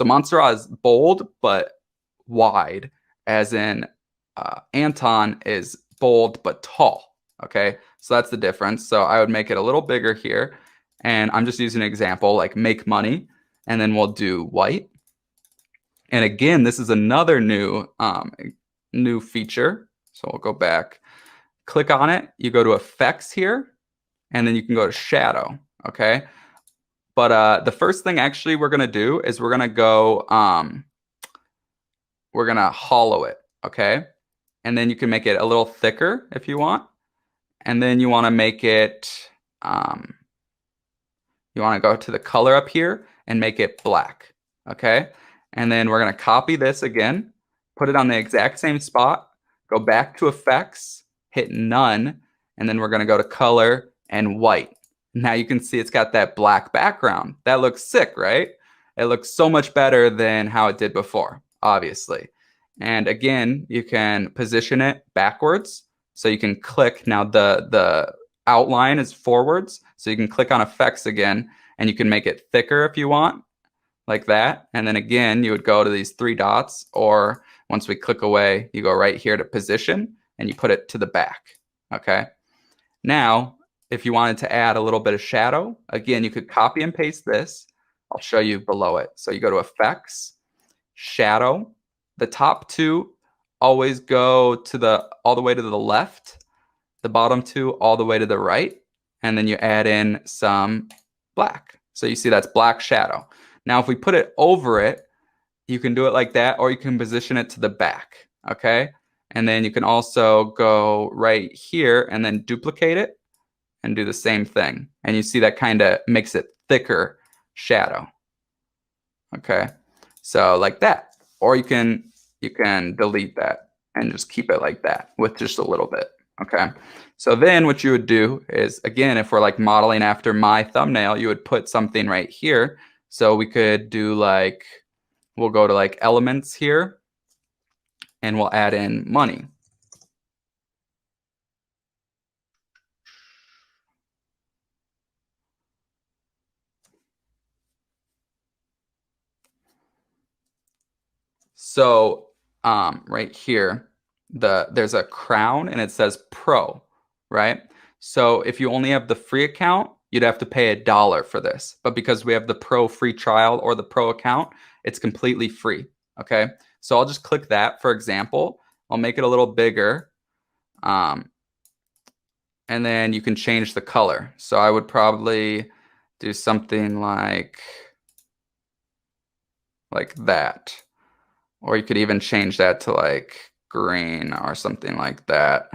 Montserrat is bold but wide, as in Anton is bold but tall. Okay, so that's the difference. So I would make it a little bigger here, and I'm just using an example like make money, and then we'll do white. And again, this is another new feature. So we'll go back, click on it. You go to effects here, and then you can go to shadow. Okay, but the first thing actually we're gonna do is we're gonna go we're gonna hollow it. okay? And then you can make it a little thicker if you want. And then you want to make it, you want to go to the color up here and make it black, okay? And then we're going to copy this again, put it on the exact same spot, go back to effects, hit none, and then we're going to go to color and white. Now you can see it's got that black background. That looks sick, right? It looks so much better than how it did before, obviously. And again, you can position it backwards. So you can click, now the outline is forwards. So you can click on effects again, and you can make it thicker if you want, like that. And then again, you would go to these three dots, or once we click away, you go right here to position, and you put it to the back, okay? Now, if you wanted to add a little bit of shadow, again, you could copy and paste this. I'll show you below it. So you go to effects, shadow. The top two always go to all the way to the left. The bottom two all the way to the right. And then you add in some black. So you see that's black shadow. Now, if we put it over it, you can do it like that, or you can position it to the back, okay? And then you can also go right here and then duplicate it and do the same thing. And you see that kind of makes it thicker shadow, okay? So like that, or you can delete that and just keep it like that with just a little bit, okay? So then what you would do is, again, if we're like modeling after my thumbnail, you would put something right here. So we could do like, we'll go to like elements here and we'll add in money. So right here, there's a crown and it says Pro, right? So if you only have the free account, you'd have to pay $1 for this. But because we have the Pro free trial or the Pro account, it's completely free, okay? So I'll just click that, for example. I'll make it a little bigger. And then you can change the color. So I would probably do something like that. Or you could even change that to like green or something like that.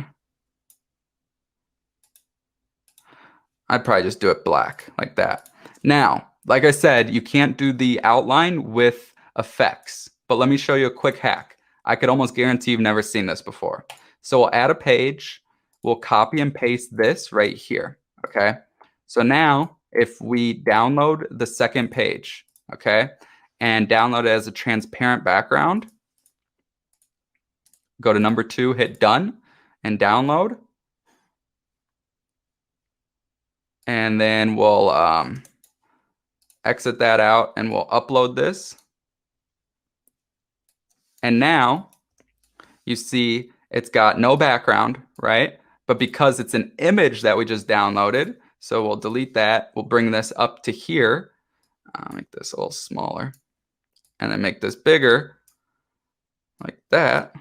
I'd probably just do it black like that. Now, like I said, you can't do the outline with effects, but let me show you a quick hack. I could almost guarantee you've never seen this before. So we'll add a page, we'll copy and paste this right here, okay? So now if we download the second page, okay, and download it as a transparent background, go to number 2, hit done, and download. And then we'll exit that out and we'll upload this. And now you see it's got no background, right? But because it's an image that we just downloaded, so we'll delete that. We'll bring this up to here. Make this a little smaller. And then make this bigger, like that.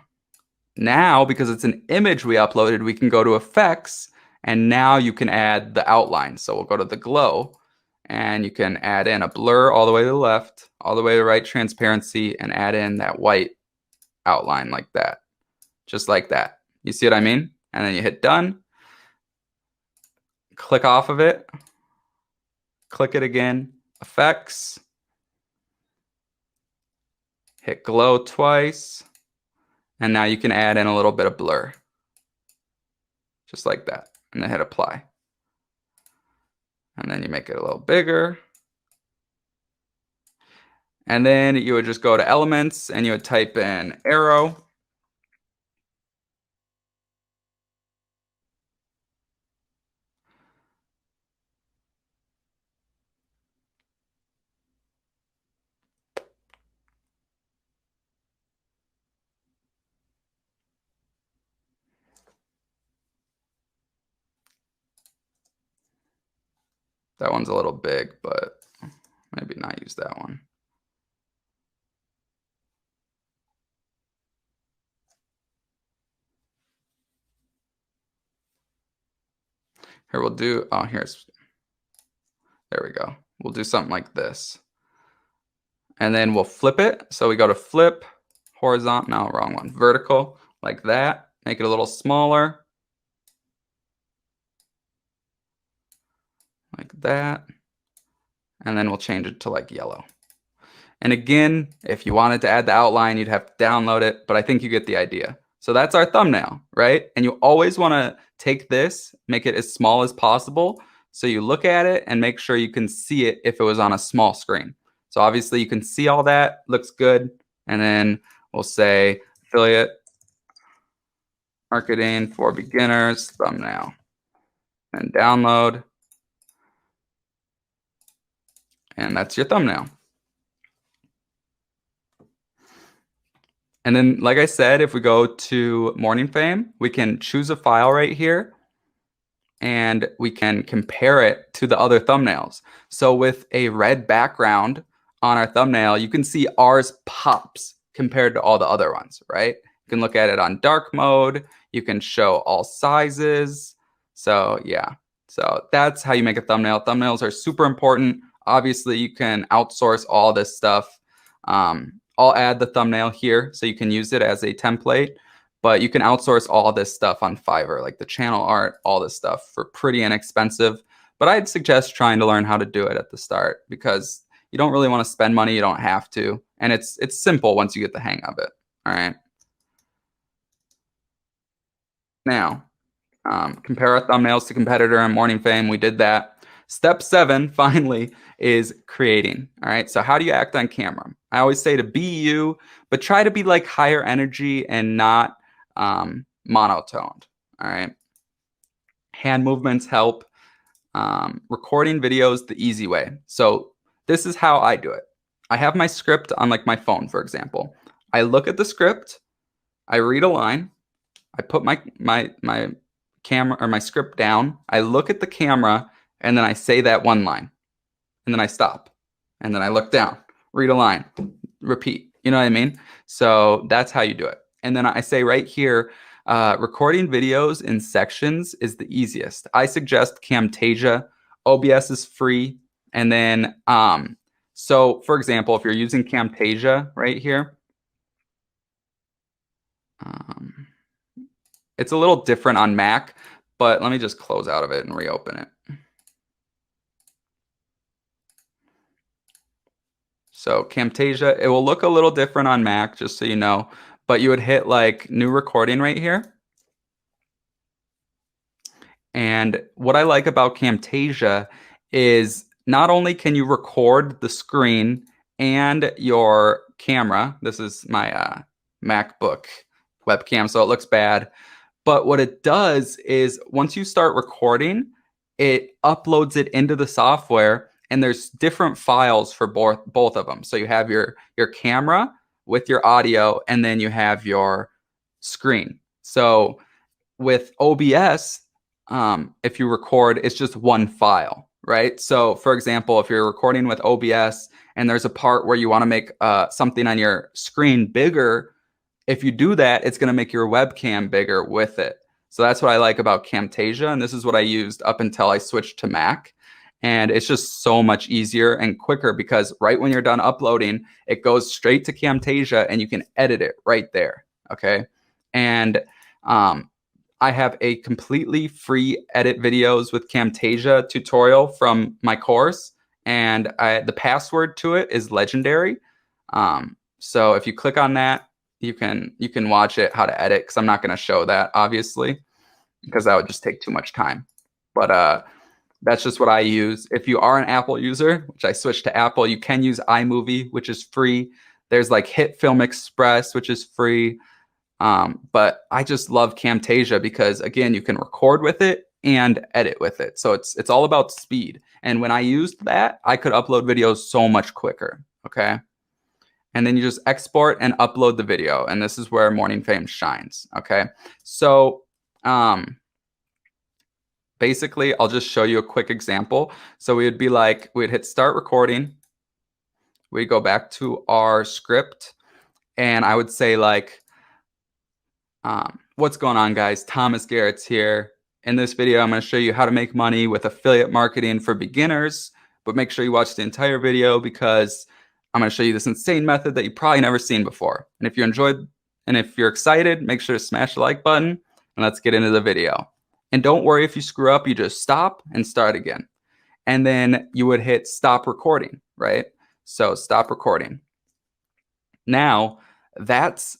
Now, because it's an image we uploaded, we can go to effects, and now you can add the outline. So we'll go to the glow, and you can add in a blur all the way to the left, all the way to the right, transparency, and add in that white outline like that, just like that. You see what I mean? And then you hit done, click off of it, click it again, effects, hit glow twice, and now you can add in a little bit of blur, just like that, and then hit apply. And then you make it a little bigger. And then you would just go to elements and you would type in arrow. That one's a little big, but maybe not use that one. Here we'll do, oh, here's, there we go. We'll do something like this. And then we'll flip it. So we go to flip horizontal, no, wrong one, vertical, like that. Make it a little smaller, like that. And then we'll change it to like yellow. And again, if you wanted to add the outline, you'd have to download it, but I think you get the idea. So that's our thumbnail, right? And you always want to take this, make it as small as possible. So you look at it and make sure you can see it if it was on a small screen. So obviously you can see all that, looks good. And then we'll say affiliate marketing for beginners thumbnail, and download. And that's your thumbnail. And then, like I said, if we go to Morning Fame, we can choose a file right here and we can compare it to the other thumbnails. So with a red background on our thumbnail, you can see ours pops compared to all the other ones, right? You can look at it on dark mode. You can show all sizes. So yeah, so that's how you make a thumbnail. Thumbnails are super important. Obviously, you can outsource all this stuff. I'll add the thumbnail here so you can use it as a template, but you can outsource all this stuff on Fiverr, like the channel art, all this stuff for pretty inexpensive. But I'd suggest trying to learn how to do it at the start because you don't really want to spend money. You don't have to. And it's simple once you get the hang of it. All right. Now, compare our thumbnails to competitor and Morning Fame. We did that. Step 7, finally, is creating. All right. So how do you act on camera? I always say to be you, but try to be like higher energy and not monotoned. All right. Hand movements help. Recording videos the easy way. So this is how I do it. I have my script on like my phone, for example. I look at the script. I read a line. I put my camera or my script down. I look at the camera. And then I say that one line, and then I stop, and then I look down, read a line, repeat. You know what I mean? So that's how you do it. And then I say right here, recording videos in sections is the easiest. I suggest Camtasia. OBS is free. And then, so for example, if you're using Camtasia right here, it's a little different on Mac, but let me just close out of it and reopen it. So Camtasia, it will look a little different on Mac, just so you know, but you would hit like new recording right here. And what I like about Camtasia is not only can you record the screen and your camera, this is my MacBook webcam, so it looks bad, but what it does is once you start recording, it uploads it into the software. And there's different files for both of them. So you have your camera with your audio, and then you have your screen. So with OBS, if you record, it's just one file, right? So for example, if you're recording with OBS and there's a part where you want to make something on your screen bigger, if you do that, it's going to make your webcam bigger with it. So that's what I like about Camtasia. And this is what I used up until I switched to Mac. And it's just so much easier and quicker because right when you're done uploading, it goes straight to Camtasia and you can edit it right there. Okay. And I have a completely free edit videos with Camtasia tutorial from my course. And the password to it is legendary. So if you click on that, you can watch it, how to edit, because I'm not going to show that, obviously, because that would just take too much time. But that's just what I use. If you are an Apple user, which I switched to Apple, you can use iMovie, which is free. There's like Hit Film Express, which is free. But I just love Camtasia because, again, you can record with it and edit with it. So it's all about speed. And when I used that, I could upload videos so much quicker. Okay. And then you just export and upload the video. And this is where Morning Fame shines. Okay. So, basically, I'll just show you a quick example. So we'd be like, we'd hit start recording. We go back to our script. And I would say like, what's going on, guys? Thomas Garetz here. In this video, I'm going to show you how to make money with affiliate marketing for beginners. But make sure you watch the entire video because I'm going to show you this insane method that you've probably never seen before. And if you enjoyed, and if you're excited, make sure to smash the like button, and let's get into the video. And don't worry if you screw up, you just stop and start again. And then you would hit stop recording, right? So stop recording. Now, that's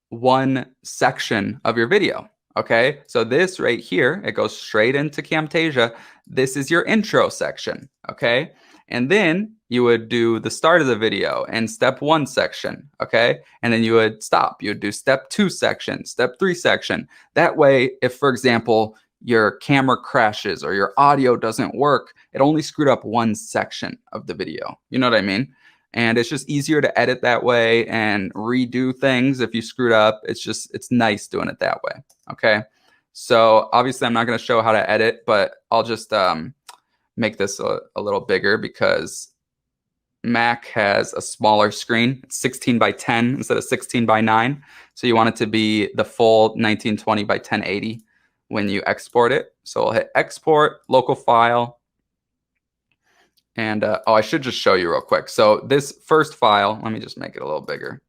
one section of your video, okay? So this right here, it goes straight into Camtasia. This is your intro section, okay? And then you would do the start of the video and step 1 section, okay? And then you would stop. You would do step 2 section, step 3 section. That way, if, for example, your camera crashes or your audio doesn't work, it only screwed up 1 section of the video. You know what I mean? And it's just easier to edit that way and redo things if you screwed up. It's nice doing it that way, okay? So obviously I'm not going to show how to edit, but I'll just make this a little bigger because Mac has a smaller screen. It's 16 by 10 instead of 16 by 9. So you want it to be the full 1920 by 1080 when you export it. So I'll hit export, local file. And oh, I should just show you real quick. So this first file, let me just make it a little bigger.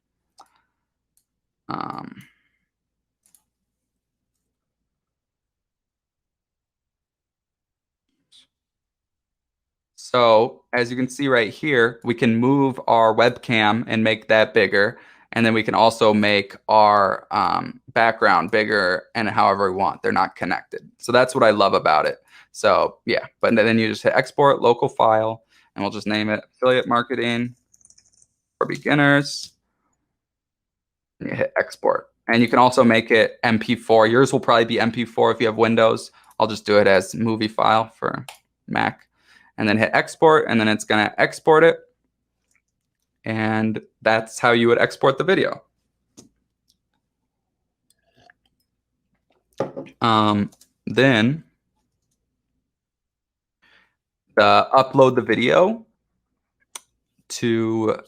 So as you can see right here, we can move our webcam and make that bigger. And then we can also make our background bigger and however we want. They're not connected. So that's what I love about it. So yeah, but then you just hit export, local file, and we'll just name it affiliate marketing for beginners. And you hit export. And you can also make it MP4. Yours will probably be MP4 if you have Windows. I'll just do it as movie file for Mac. And then hit export, and then it's going to export it. And that's how you would export the video. Then upload the video to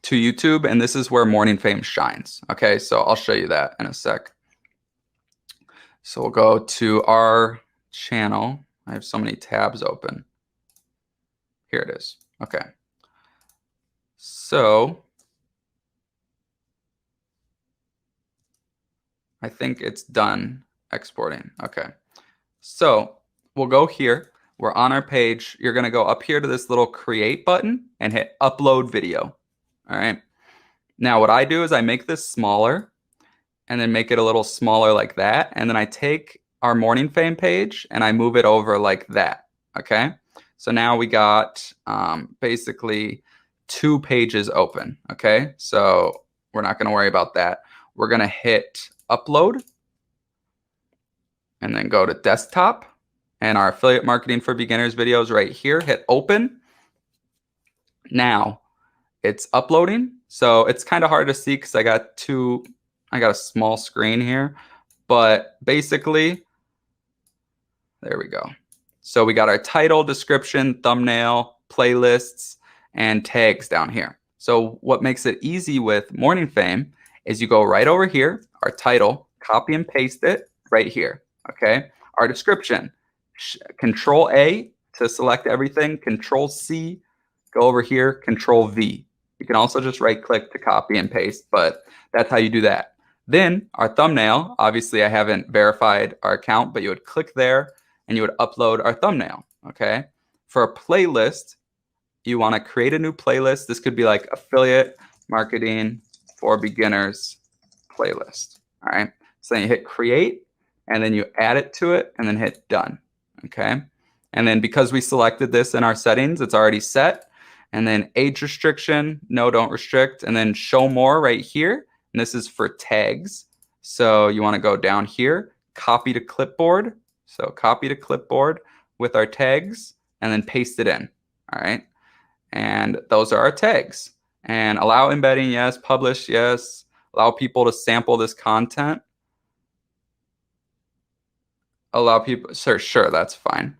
YouTube, and this is where Morning Fame shines. Okay, so I'll show you that in a sec. So we'll go to our channel. I have so many tabs open. Here it is. Okay. So I think it's done exporting. Okay. So we'll go here. We're on our page. You're going to go up here to this little create button and hit upload video. All right. Now what I do is I make this smaller and then make it a little smaller like that. And then I take our Morning Fame page and I move it over like that. Okay. So now we got basically 2 pages open. Okay. So we're not going to worry about that. We're going to hit upload and then go to desktop, and our affiliate marketing for beginners videos right here, hit open. Now it's uploading. So it's kind of hard to see because I got a small screen here, but basically, there we go. So we got our title, description, thumbnail, playlists, and tags down here. So what makes it easy with Morning Fame is you go right over here, our title, copy and paste it right here, okay? Our description, Control A to select everything, Control C, go over here, Control V. You can also just right click to copy and paste, but that's how you do that. Then our thumbnail, obviously I haven't verified our account, but you would click there and you would upload our thumbnail, okay? For a playlist, you want to create a new playlist. This could be like affiliate marketing for beginners playlist, all right? So then you hit create and then you add it to it and then hit done, okay? And then because we selected this in our settings, it's already set. And then age restriction, no, don't restrict. And then show more right here. And this is for tags. So you want to go down here, copy to clipboard. So copy to clipboard with our tags and then paste it in. All right. And those are our tags. And allow embedding, yes. Publish, yes. Allow people to sample this content. Allow people, sure, that's fine.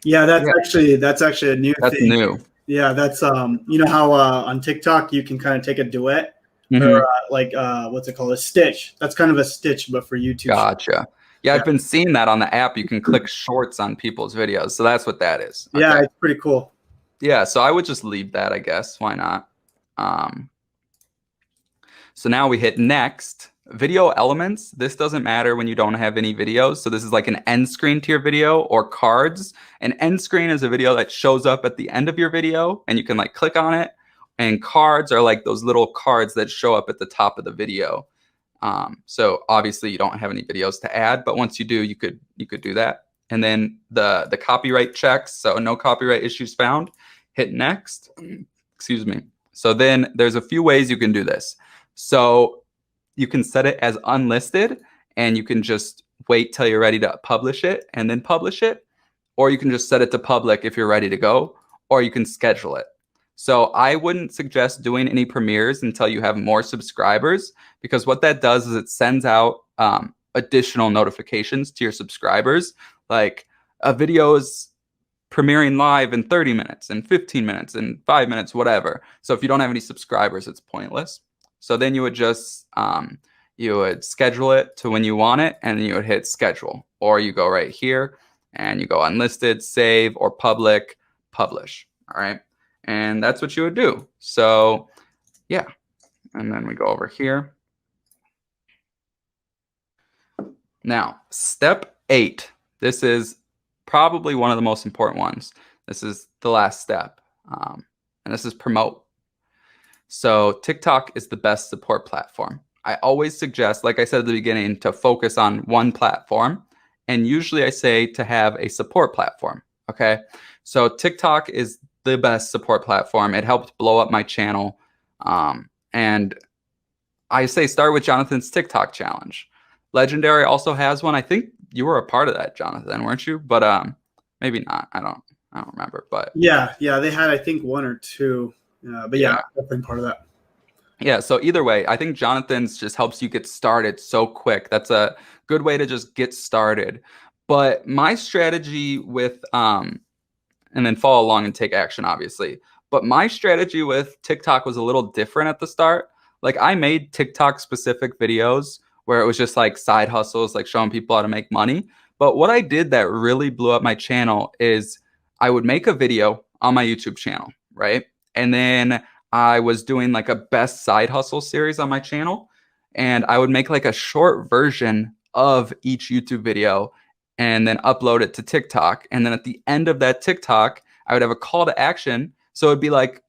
Yeah, that's actually a new thing. That's new. Yeah, that's you know how on TikTok you can kind of take a duet or what's it called, a stitch. That's kind of a stitch, but for YouTube. Gotcha. Yeah, I've been seeing that on the app. You can click shorts on people's videos, so that's what that is. Okay. Yeah, it's pretty cool. Yeah, so I would just leave that, I guess. Why not? So now we hit next. Video elements. This doesn't matter when you don't have any videos. So this is like an end screen to your video, or cards. An end screen is a video that shows up at the end of your video and you can like click on it. And cards are like those little cards that show up at the top of the video. So obviously you don't have any videos to add, but once you do, you could do that. And then the copyright checks. So no copyright issues found. Hit next. Excuse me. So then there's a few ways you can do this. So you can set it as unlisted and you can just wait till you're ready to publish it and then publish it. Or you can just set it to public if you're ready to go, or you can schedule it. So I wouldn't suggest doing any premieres until you have more subscribers, because what that does is it sends out additional notifications to your subscribers. Like a video is premiering live in 30 minutes and 15 minutes and 5 minutes, whatever. So if you don't have any subscribers, it's pointless. So then you would just, you would schedule it to when you want it, and then you would hit schedule, or you go right here and you go unlisted, save, or public, publish. All right. And that's what you would do. So yeah. And then we go over here. Now, step 8. This is probably one of the most important ones. This is the last step. And this is promote. So TikTok is the best support platform. I always suggest, like I said at the beginning, to focus on one platform. And usually I say to have a support platform. Okay. So TikTok is the best support platform. It helped blow up my channel. And I say start with Jonathan's TikTok challenge. Legendary also has one. I think you were a part of that, Jonathan, weren't you? But maybe not. I don't remember. But yeah, they had, I think, 1 or 2. But yeah, definitely part of that. Yeah, so either way, I think Jonathan's just helps you get started so quick. That's a good way to just get started. But my strategy with and then follow along and take action, obviously. But my strategy with TikTok was a little different at the start. Like I made TikTok specific videos where it was just like side hustles, like showing people how to make money. But what I did that really blew up my channel is I would make a video on my YouTube channel, right? And then I was doing like a best side hustle series on my channel. And I would make like a short version of each YouTube video and then upload it to TikTok. And then at the end of that TikTok, I would have a call to action. So it'd be like,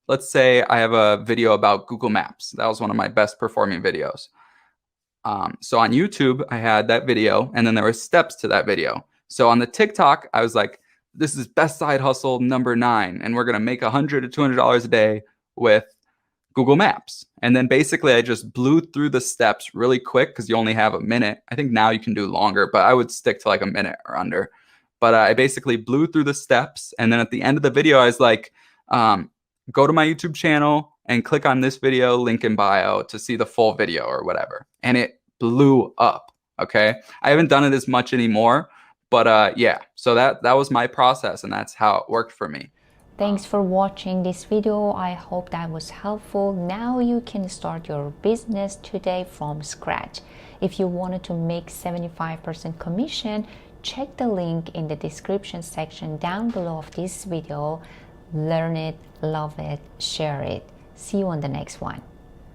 let's say I have a video about Google Maps. That was one of my best performing videos. So on YouTube, I had that video and then there were steps to that video. So on the TikTok, I was like, this is best side hustle number 9. And we're going to make $100 to $200 a day with Google Maps. And then basically I just blew through the steps really quick because you only have a minute. I think now you can do longer, but I would stick to like a minute or under. But I basically blew through the steps. And then at the end of the video, I was like, go to my YouTube channel and click on this video, link in bio, to see the full video or whatever. And it blew up. Okay. I haven't done it as much anymore, but yeah, so that was my process and that's how it worked for me. Thanks for watching this video. I hope that was helpful. Now you can start your business today from scratch. If you wanted to make 75% commission, check the link in the description section down below of this video. Learn it, love it, share it. See you on the next one.